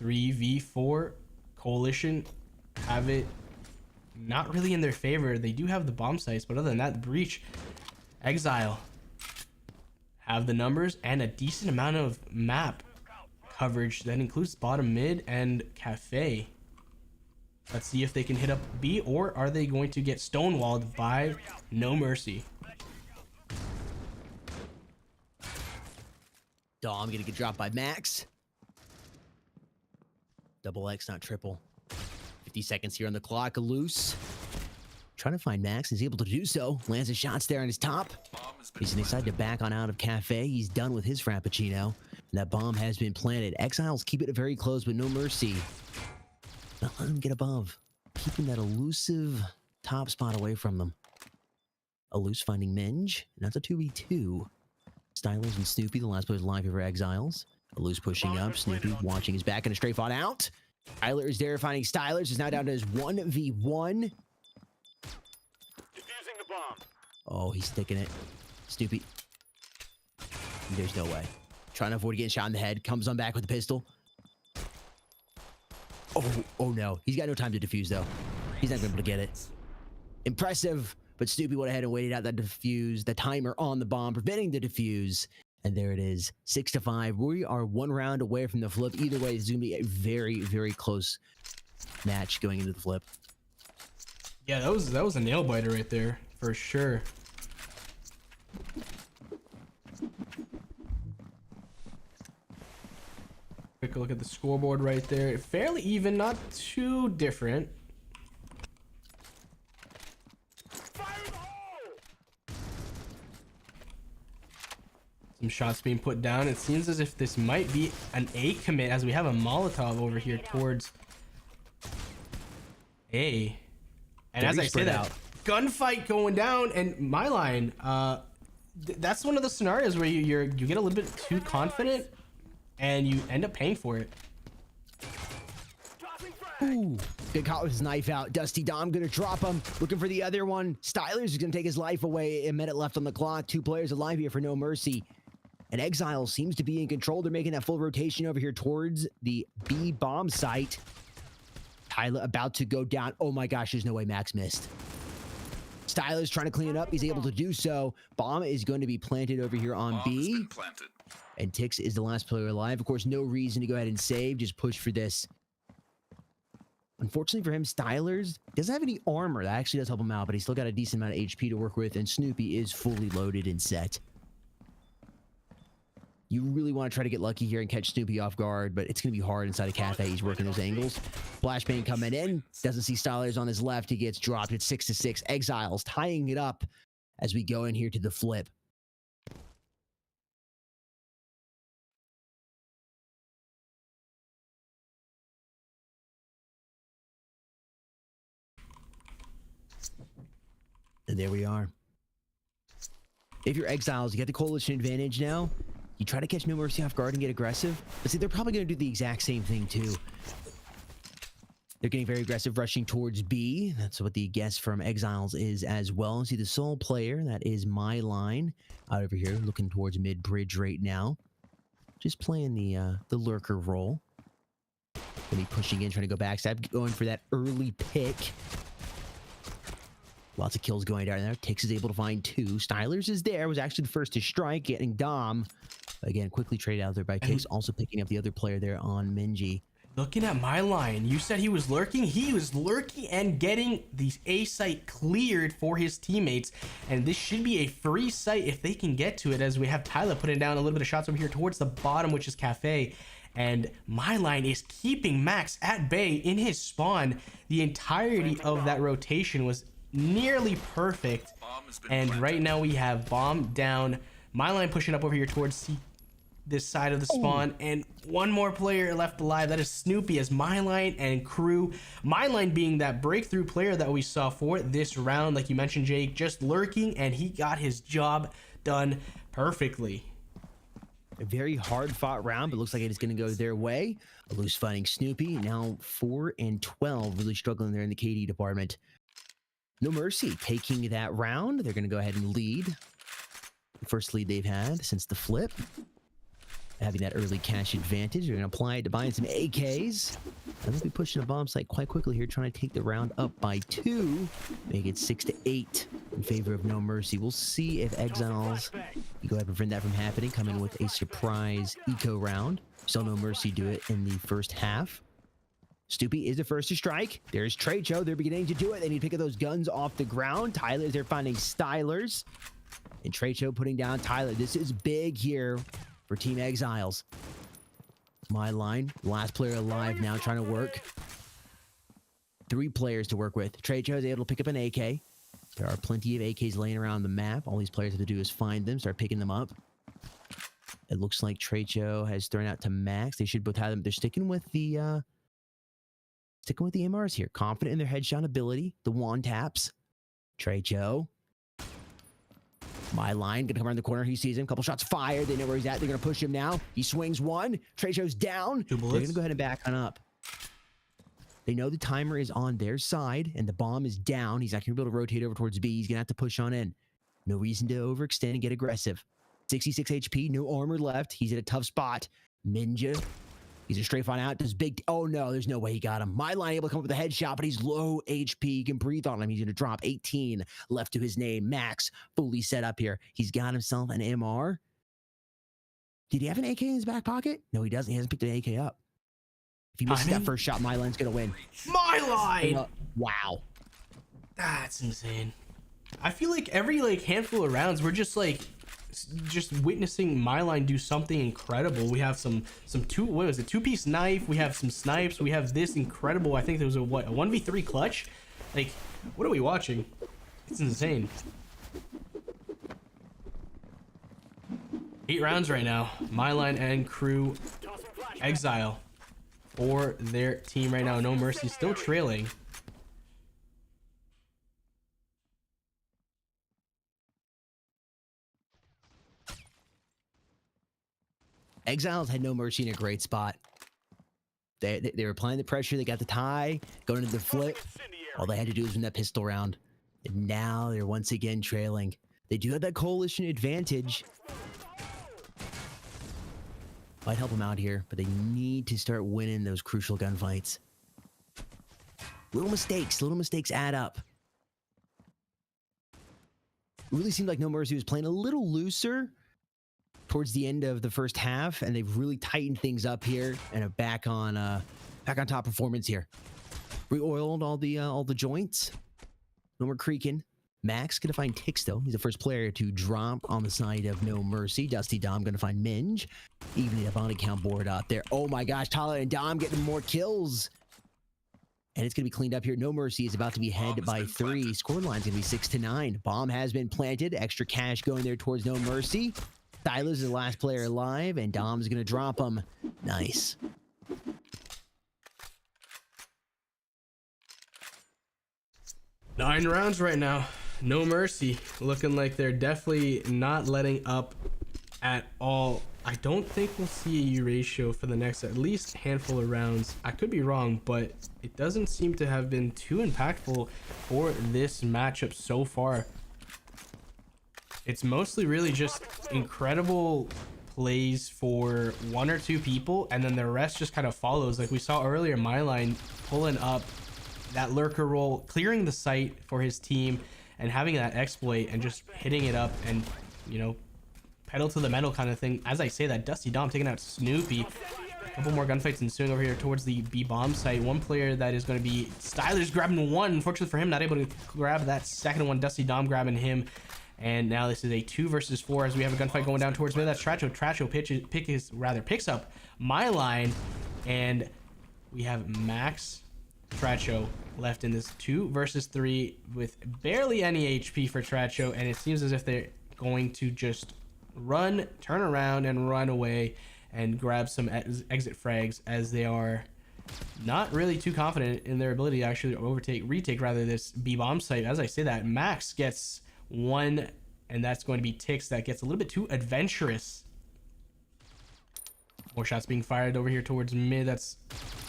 3v4. Coalition have it not really in their favor. They do have the bomb sites, but other than that, the breach. Exile have the numbers and a decent amount of map coverage that includes bottom mid and cafe. Let's see if they can hit up B, or are they going to get stonewalled by No Mercy? Dom gonna get dropped by Max. Double X, not triple. 50 seconds here on the clock. Loose. Trying to find Max. Is able to do so. Lands his shots there on his top. He's decided to back on out of Cafe. He's done with his Frappuccino. And that bomb has been planted. Exiles keep it very close, but no mercy. Not letting him get above. Keeping that elusive top spot away from them. Loose finding Minge. And that's a 2v2. Stylers and Snoopy, the last players alive here for Exiles. Loose pushing up. Snoopy watching his back and a straight fought out. Tyler is there finding Stylers. Is now down to his 1v1. Defusing the bomb. Oh, he's sticking it. Snoopy. There's no way. Trying to avoid getting shot in the head. Comes on back with the pistol. Oh no. He's got no time to defuse, though. He's not going to be able to get it. Impressive. But Snoopy went ahead and waited out that defuse. The timer on the bomb, preventing the defuse. And there it is. 6-5. We are one round away from the flip. Either way, it's going to be a very, very close match going into the flip. Yeah, that was a nail biter right there, for sure. Quick look at the scoreboard right there. Fairly even, not too different. Some shots being put down. It seems as if this might be an A commit, as we have a Molotov over here towards A. And as I say that, gunfight going down, and my line, that's one of the scenarios where you get a little bit too confident and you end up paying for it. Ooh, good caught with his knife out. Dusty Dom gonna drop him. Looking for the other one. Stylers is gonna take his life away. A minute left on the clock. 2 players alive here for no mercy. And Exile seems to be in control. They're making that full rotation over here towards the B bomb site. Tyler about to go down. Oh my gosh, there's no way Max missed. Stylers trying to clean it up. He's able to do so. Bomb is going to be planted over here on B. And Tix is the last player alive. Of course, no reason to go ahead and save. Just push for this. Unfortunately for him, Stylers doesn't have any armor. That actually does help him out, but he's still got a decent amount of HP to work with. And Snoopy is fully loaded and set. You really want to try to get lucky here and catch Snoopy off guard, but it's going to be hard inside a Cafe. He's working those angles. Flashbang coming in. Doesn't see Stylers on his left. He gets dropped. It's 6-6. Exiles tying it up as we go in here to the flip. And there we are. If you're Exiles, you get the coalition advantage now. You try to catch No Mercy off guard and get aggressive. But see, they're probably going to do the exact same thing, too. They're getting very aggressive, rushing towards B. That's what the guess from Exiles is as well. See the sole player, that is my line. Out over here, looking towards mid-bridge right now. Just playing the lurker role. Gonna be pushing in, trying to go backstab, going for that early pick. Lots of kills going down there. Tix is able to find 2. Stylers is there. Was actually the first to strike, getting Dom. Again, quickly traded out there by Tix. Also picking up the other player there on Minji. Looking at my line, you said he was lurking. He was lurking and getting the A site cleared for his teammates. And this should be a free site if they can get to it, as we have Tyler putting down a little bit of shots over here towards the bottom, which is Cafe. And my line is keeping Max at bay in his spawn. The entirety of that rotation was nearly perfect. And right now we have bomb down. My line pushing up over here towards this side of the spawn, and one more player left alive. That is Snoopy as my line and crew. My line being that breakthrough player that we saw for this round, like you mentioned, Jake, just lurking, and he got his job done perfectly. A very hard fought round, but looks like it is going to go their way. A loose fighting Snoopy, now 4-12, really struggling there in the KD department. No Mercy taking that round. They're going to go ahead and lead. The first lead they've had since the flip. Having that early cash advantage. They're going to apply it to buying some AKs. And they'll be pushing a bomb site quite quickly here, trying to take the round up by 2. Make it 6-8 in favor of No Mercy. We'll see if Exiles you go ahead and prevent that from happening. Come in with a surprise eco round. Still No Mercy do it in the first half. Snoopy is the first to strike. There's Trecho. They're beginning to do it. They need to pick up those guns off the ground. Tyler is there finding Stylers. And Trecho putting down Tyler. This is big here for Team Exiles. My line, last player alive now trying to work. 3 players to work with. Trecho is able to pick up an AK. There are plenty of AKs laying around the map. All these players have to do is find them, start picking them up. It looks like Trecho has thrown out to Max. They should both have them. They're sticking with the MRs here. Confident in their headshot ability. The wand taps. Trecho. My line gonna come around the corner. He sees him. Couple shots fired. They know where he's at. They're gonna push him now. He swings one. Trecho's down. 2 bullets. They're gonna go ahead and back on up. They know the timer is on their side and the bomb is down. He's not gonna be able to rotate over towards B. He's gonna have to push on in. No reason to overextend and get aggressive. 66 HP, no armor left. He's in a tough spot. Minja, he's a strafe on out. Does big, oh no, there's no way he got him. My line able to come up with a headshot, but he's low HP. He can breathe on him. He's gonna drop 18 left to his name. Max, fully set up here. He's got himself an MR. Did he have an AK in his back pocket? No, he doesn't. He hasn't picked an AK up. If he misses that first shot, My line's gonna win. My line! Wow. That's insane. I feel like every handful of rounds, we're just witnessing My line do something incredible. We have some 2-piece knife. We have some snipes. We have this incredible. I think there was a 1v3 clutch. Like, what are we watching? It's insane. 8 rounds right now. My line and crew Exile for their team right now. No Mercy still trailing. Exiles had No Mercy in a great spot. They were applying the pressure. They got the tie, going into the flip. All they had to do was win that pistol round. And now they're once again trailing. They do have that coalition advantage. Might help them out here, but they need to start winning those crucial gunfights. Little mistakes add up. It really seemed like No Mercy was playing a little looser towards the end of the first half, and they've really tightened things up here and are back on top performance here. Re-oiled all the joints. No more creaking. Max gonna find Tix though. He's the first player to drop on the side of No Mercy. Dusty Dom gonna find Minge. Evening a body count board out there. Oh my gosh, Tyler and Dom getting more kills. And it's gonna be cleaned up here. No Mercy is about to be ahead by 3. Score line's gonna be 6-9. Bomb has been planted. Extra cash going there towards No Mercy. Tyler's the last player alive, and Dom's gonna drop him. Nice. Nine rounds right now. No Mercy. Looking like they're definitely not letting up at all. I don't think we'll see a U ratio for the next at least handful of rounds. I could be wrong, but it doesn't seem to have been too impactful for this matchup so far. It's mostly really just incredible plays for 1 or 2 people, and then the rest just kind of follows. Like we saw earlier, My line pulling up that lurker roll, clearing the site for his team, and having that exploit and just hitting it up and, you know, pedal to the metal kind of thing. As I say that, Dusty Dom taking out Snoopy. A couple more gunfights ensuing over here towards the B bomb site. One player that is going to be Styler's grabbing one. Unfortunately for him, not able to grab that second one. Dusty Dom grabbing him. And now this is a 2 versus 4 as we have a gunfight going down towards mid. That's Tracho. Tracho picks up My line, and we have Max Tracho left in this 2 versus 3 with barely any HP for Tracho, and it seems as if they're going to just turn around and run away and grab some exit frags, as they are not really too confident in their ability to actually retake this B bomb site. As I say that, Max gets 1, and that's going to be Tix. That gets a little bit too adventurous. More shots being fired over here towards mid. That's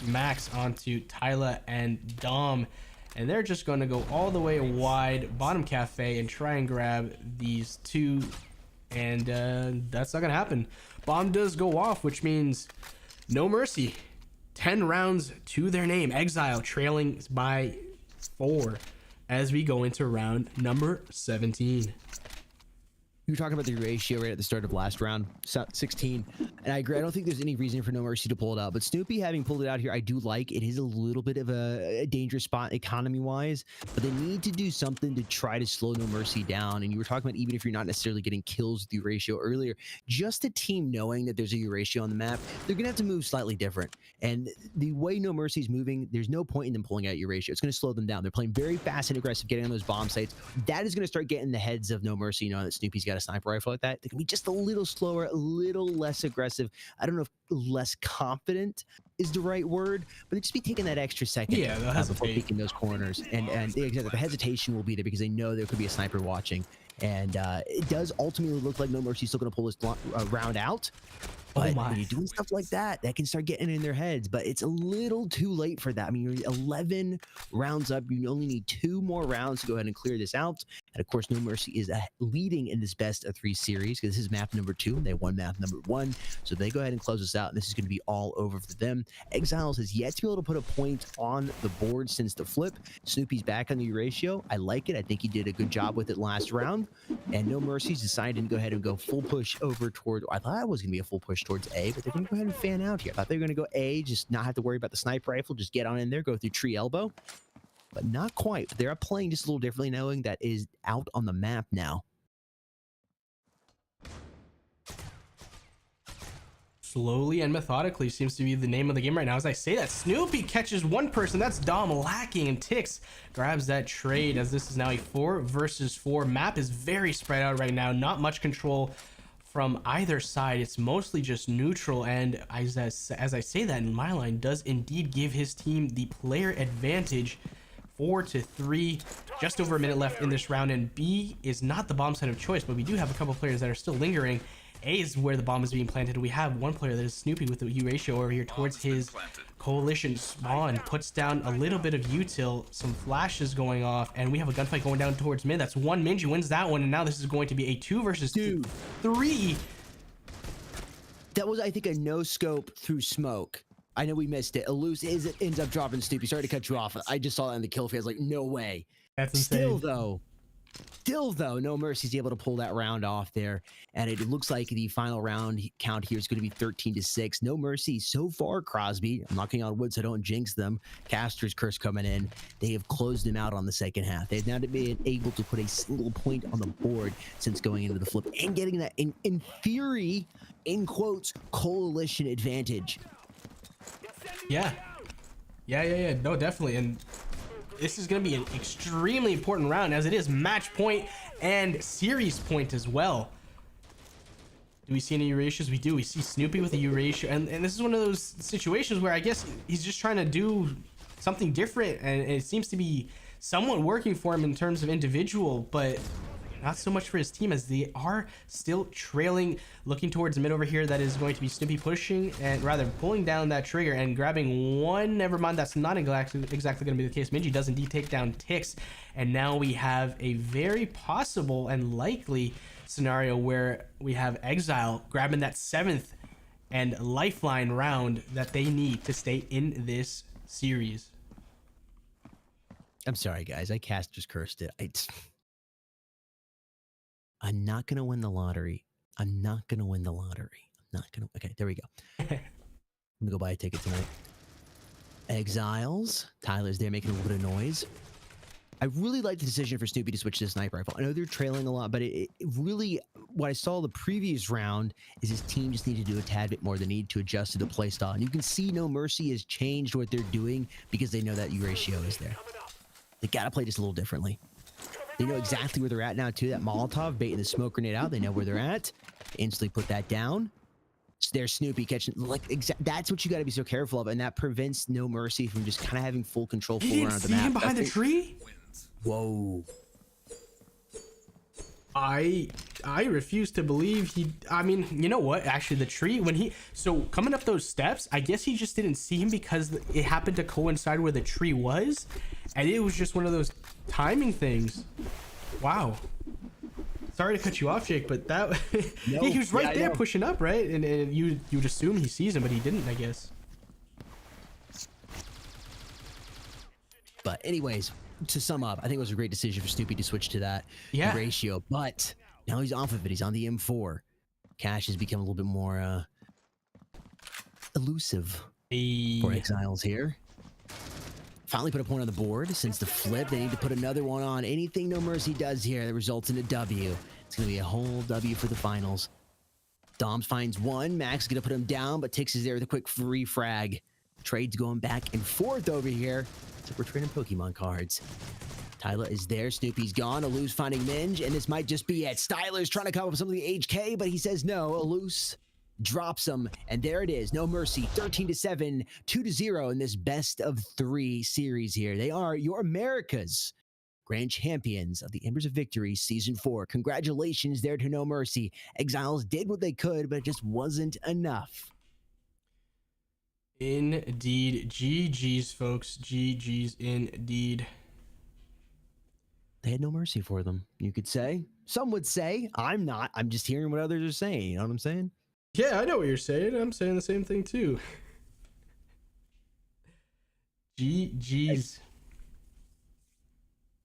Max onto Tyler and Dom, and they're just going to go all the way wide bottom cafe and try and grab these 2, and that's not gonna happen. Bomb does go off, which means No Mercy, 10 rounds to their name. Exile trailing by 4 as we go into round number 17. You were talking about the ratio right at the start of last round, 16, and I agree. I don't think there's any reason for No Mercy to pull it out, but Snoopy having pulled it out here, I do like. It is a little bit of a dangerous spot economy-wise, but they need to do something to try to slow No Mercy down. And you were talking about even if you're not necessarily getting kills with the ratio earlier, just a team knowing that there's a ratio on the map, they're gonna have to move slightly different. And the way No Mercy is moving, there's no point in them pulling out ratio. It's going to slow them down. They're playing very fast and aggressive, getting on those bomb sites. That is going to start getting the heads of No Mercy, you know, that Snoopy's got a sniper rifle like that. They can be just a little slower, a little less aggressive. I don't know if less confident is the right word, but they just be taking that extra second before peeking those corners. And exactly, the hesitation will be there because they know there could be a sniper watching. And it does ultimately look like No Mercy's still going to pull this round out. But when you're doing stuff like that, that can start getting in their heads. But it's a little too late for that. I mean, you're 11 rounds up. You only need 2 more rounds to go ahead and clear this out. And of course, No Mercy is leading in this best of 3 series because this is map number 2. They won map number 1. So they go ahead and close this out. And this is going to be all over for them. Exiles has yet to be able to put a point on the board since the flip. Snoopy's back on the ratio. I like it. I think he did a good job with it last round. And No Mercy's decided to go ahead and go full push over toward, I thought it was going to be a full push towards A, but they're going to go ahead and fan out here. I thought they were going to go A, just not have to worry about the sniper rifle, just get on in there, go through tree elbow. But not quite. They're playing just a little differently, knowing that is out on the map now. Slowly and methodically seems to be the name of the game right now. As I say that, Snoopy catches one person. That's Dom lacking, and Tix grabs that trade as this is now a 4 versus 4. Map is very spread out right now. Not much control from either side. It's mostly just neutral, and as I say that, MyLine does indeed give his team the player advantage. 4-3, just over a minute left in this round, and B is not the bomb site of choice, but we do have a couple players that are still lingering. A is where the bomb is being planted. We have one player that is Snoopy with the U ratio over here towards his coalition spawn, puts down a little bit of util, some flashes going off, and we have a gunfight going down towards mid. That's one. Minji wins that one, and now this is going to be a 2 versus 3. That was, I think, a no scope through smoke. I know we missed it. Eluse ends up dropping Snoopy. Sorry to cut you off. I just saw that in the kill feed. I was like, no way. That's insane. Still though, No Mercy's able to pull that round off there, and it looks like the final round count here is going to be 13-6. No Mercy so far. Crosby, I'm knocking on wood so I don't jinx them. Caster's curse coming in. They have closed him out on the second half. They've now been able to put a single point on the board since going into the flip and getting that in theory, in quotes, coalition advantage. Yeah. No, definitely. And this is going to be an extremely important round, as it is match point and series point as well. Do we see any Eurasias? We do. We see Snoopy with a Eurasia, and this is one of those situations where I guess he's just trying to do something different, and it seems to be somewhat working for him in terms of individual, but not so much for his team, as they are still trailing. Looking towards the mid over here, that is going to be Snoopy pushing, and rather pulling down that trigger and grabbing one. Never mind, that's not exactly going to be the case. Minji does indeed take down Tix, and now we have a very possible and likely scenario where we have Exile grabbing that 7th and lifeline round that they need to stay in this series. I'm sorry, guys. I just cursed it. I'm not going to win the lottery. I'm not going to win the lottery. I'm not going to. Okay, there we go. I'm going to go buy a ticket tonight. Exiles. Tyler's there making a little bit of noise. I really like the decision for Snoopy to switch to the sniper rifle. I know they're trailing a lot, but it really, what I saw the previous round is his team just needed to do a tad bit more. They need to adjust to the play style. And you can see No Mercy has changed what they're doing because they know that U ratio is there. They got to play just a little differently. They know exactly where they're at now, too. That Molotov baiting the smoke grenade out. They know where they're at. Instantly put that down. There's Snoopy catching. That's what you got to be so careful of, and that prevents No Mercy from just kind of having full control full around the map. Him behind the tree? Whoa. I refuse to believe he. I mean, you know what? Actually, the tree, when he. So coming up those steps, I guess he just didn't see him because it happened to coincide where the tree was. And it was just one of those timing things. Wow. Sorry to cut you off, Jake, but that. No, he was right there pushing up, right? And you'd assume he sees him, but he didn't, I guess. But anyways, to sum up, I think it was a great decision for Snoopy to switch to that ratio. But Now he's off of it. He's on the M4. Cash has become a little bit more elusive for Exiles here. Finally put a point on the board. Since the flip, they need to put another one on. Anything No Mercy does here that results in a W. It's going to be a whole W for the finals. Doms finds one. Max is going to put him down, but Tix is there with a quick free frag. Trade's going back and forth over here. So we're trading Pokemon cards. Tyler is there. Snoopy's gone. Alus finding Minge, and this might just be it. Styler's trying to come up with some of the HK, but he says no. Alus drops him, and there it is. No Mercy, 13-7, 2-0 in this best of 3 series here. They are your America's grand champions of the Embers of Victory Season 4. Congratulations there to No Mercy. Exiles did what they could, but it just wasn't enough. Indeed. GG's, folks. GG's indeed. They had no mercy for them, you could say. Some would say. I'm not. I'm just hearing what others are saying. You know what I'm saying? Yeah, I know what you're saying. I'm saying the same thing too. GG's.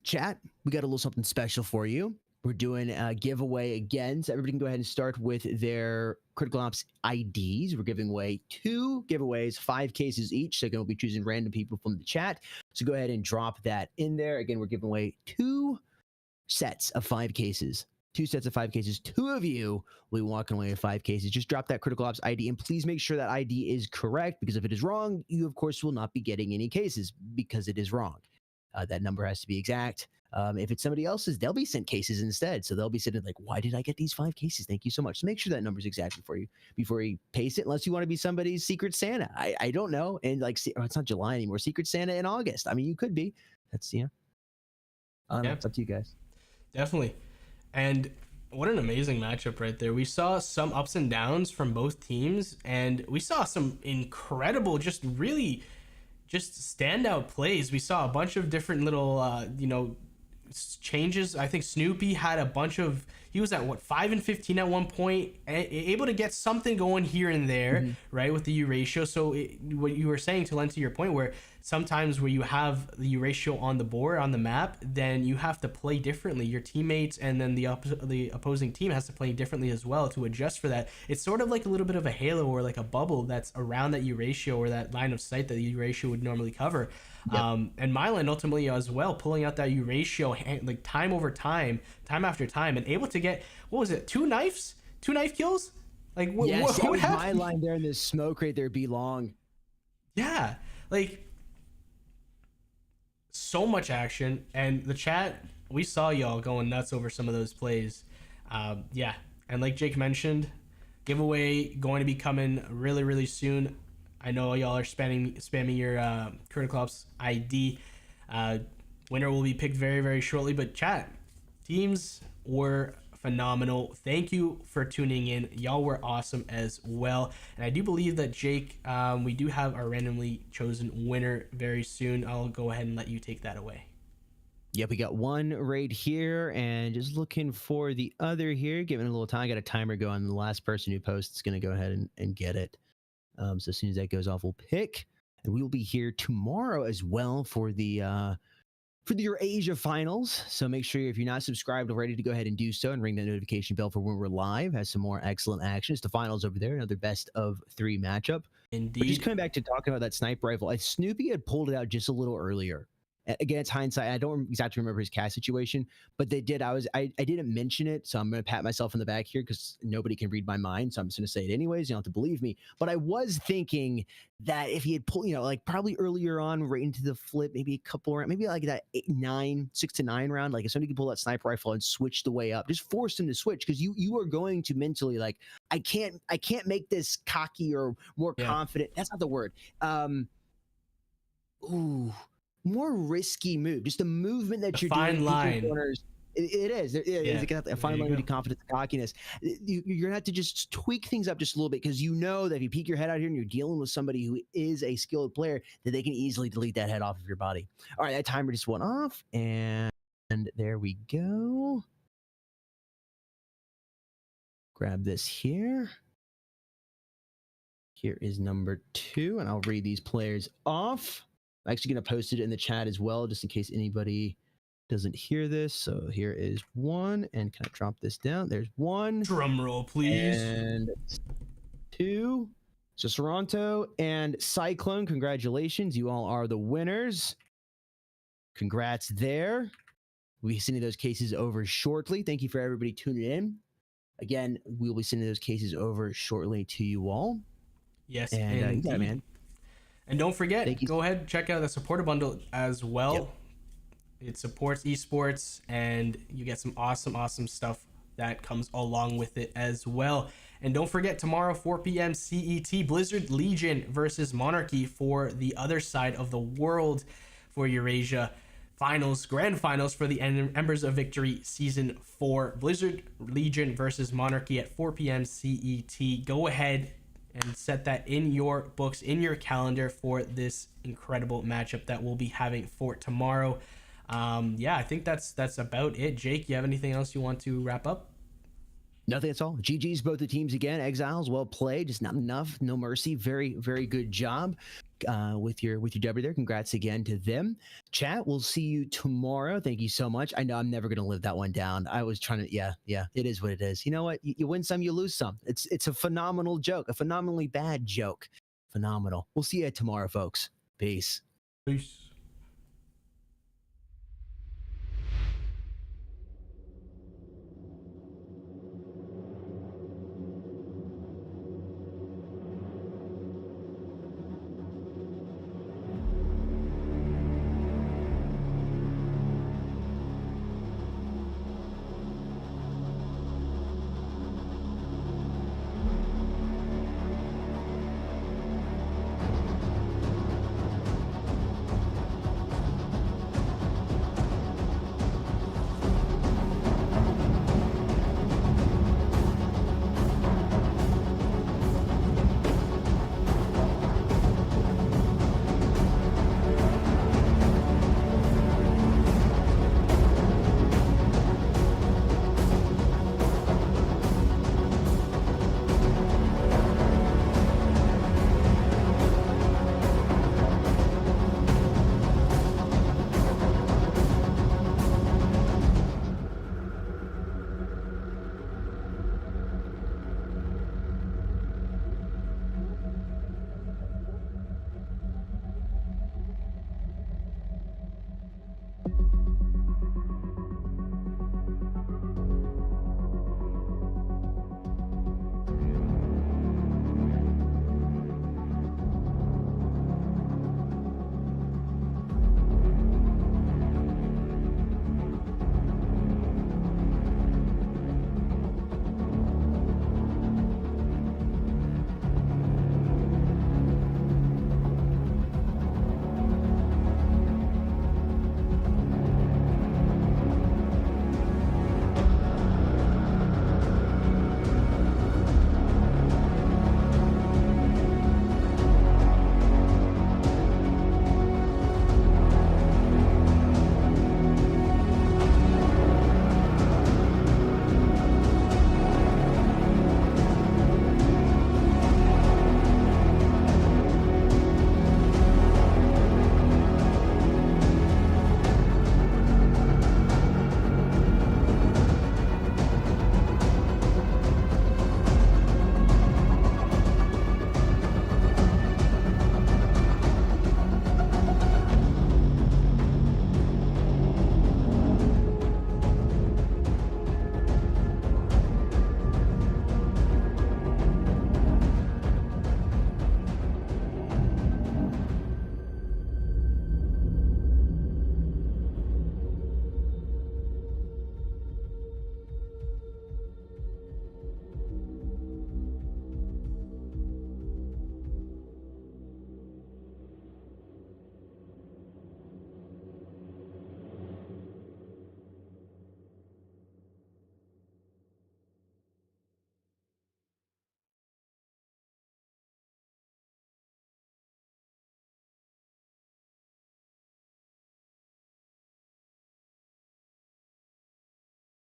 Chat, we got a little something special for you. We're doing a giveaway again, so everybody can go ahead and start with their Critical Ops IDs. We're giving away 2 giveaways, 5 cases each, so we'll be choosing random people from the chat. So go ahead and drop that in there. Again, we're giving away 2 sets of 5 cases. 2 sets of 5 cases. 2 of you will be walking away with 5 cases. Just drop that Critical Ops ID, and please make sure that ID is correct, because if it is wrong, you, of course, will not be getting any cases because it is wrong. That number has to be exact. If it's somebody else's, they'll be sent cases instead. So they'll be sitting like, why did I get these 5 cases? Thank you so much. So make sure that number's exact before you paste it, unless you want to be somebody's Secret Santa. I don't know. And like, it's not July anymore. Secret Santa in August. I mean, you could be. That's, you know. I don't know. It's up to you guys. Definitely. And what an amazing matchup right there. We saw some ups and downs from both teams, and we saw some incredible, just standout plays. We saw a bunch of different little, changes. I think Snoopy had a bunch of, he was at 5 and 15 at one point, able to get something going here and there, right, with the U ratio. So what you were saying, to lend to your point, where sometimes where you have the U ratio on the board, on the map, then you have to play differently. Your teammates and then the opposing team has to play differently as well to adjust for that. It's sort of like a little bit of a halo or like a bubble that's around that U ratio, or that line of sight that the U ratio would normally cover. Yep. And Mylan ultimately as well, pulling out that U ratio like time over time, time after time, and able to get, what was it, 2 knife kills? Like what happened? Mylan there in this smoke right there belong. Yeah, like so much action, and the chat, we saw y'all going nuts over some of those plays. Yeah, and like Jake mentioned, giveaway going to be coming really, really soon. I know y'all are spamming your Critical Ops ID. Winner will be picked very, very shortly. But chat, teams were phenomenal. Thank you for tuning in. Y'all were awesome as well. And I do believe that Jake, we do have our randomly chosen winner very soon. I'll go ahead and let you take that away. Yep, we got one right here, and just looking for the other here. Giving it a little time. I got a timer going. The last person who posts is going to go ahead and get it. So as soon as that goes off, we'll pick, and we will be here tomorrow as well for the your Asia finals. So make sure if you're not subscribed already to go ahead and do so, and ring that notification bell for when we're live. Has some more excellent action. It's the finals over there, another best of 3 matchup. Indeed. But just coming back to talking about that sniper rifle, Snoopy had pulled it out just a little earlier. Again, it's hindsight. I don't exactly remember his cast situation, but they did. I didn't mention it, so I'm going to pat myself in the back here because nobody can read my mind. So I'm just going to say it anyways. You don't have to believe me. But I was thinking that if he had pulled, like probably earlier on, right into the flip, maybe a couple rounds, maybe like that 6 to 9 round, like if somebody could pull that sniper rifle and switch the way up, just force him to switch, because you are going to mentally like, I can't make this cocky or more confident. That's not the word. More risky move, just the movement that you're fine doing. Line. It is. It is a fine line between confidence and cockiness. You're gonna have to just tweak things up just a little bit, because you know that if you peek your head out here and you're dealing with somebody who is a skilled player, that they can easily delete that head off of your body. All right, that timer just went off, and there we go. Grab this here. Here is number 2, and I'll read these players off. I'm actually going to post it in the chat as well, just in case anybody doesn't hear this, so here is 1, and can I drop this down? There's 1. Drum roll, please. And 2. So Toronto and Cyclone, congratulations. You all are the winners. Congrats there. We'll be sending those cases over shortly. Thank you for everybody tuning in. Again, we'll be sending those cases over shortly to you all. Yes, and yeah, man. And don't forget, go ahead, check out the supporter bundle as well. Yep. It supports esports, and you get some awesome stuff that comes along with it as well. And don't forget, tomorrow, 4 p.m. CET, Blizzard Legion versus Monarchy for the other side of the world for Eurasia. Grand finals for the Embers of Victory Season 4. Blizzard Legion versus Monarchy at 4 p.m. CET. Go ahead and set that in your books, in your calendar for this incredible matchup that we'll be having for tomorrow. Yeah, I think that's about it. Jake, you have anything else you want to wrap up? Nothing at all. GG's both the teams again. Exiles, well played. Just not enough. No mercy. Very, very good job with your W there. Congrats again to them. Chat, we'll see you tomorrow. Thank you so much. I know I'm never going to live that one down. I was trying to, yeah, it is what it is. You know what? You win some, you lose some. It's a phenomenal joke, a phenomenally bad joke. Phenomenal. We'll see you tomorrow, folks. Peace. Peace.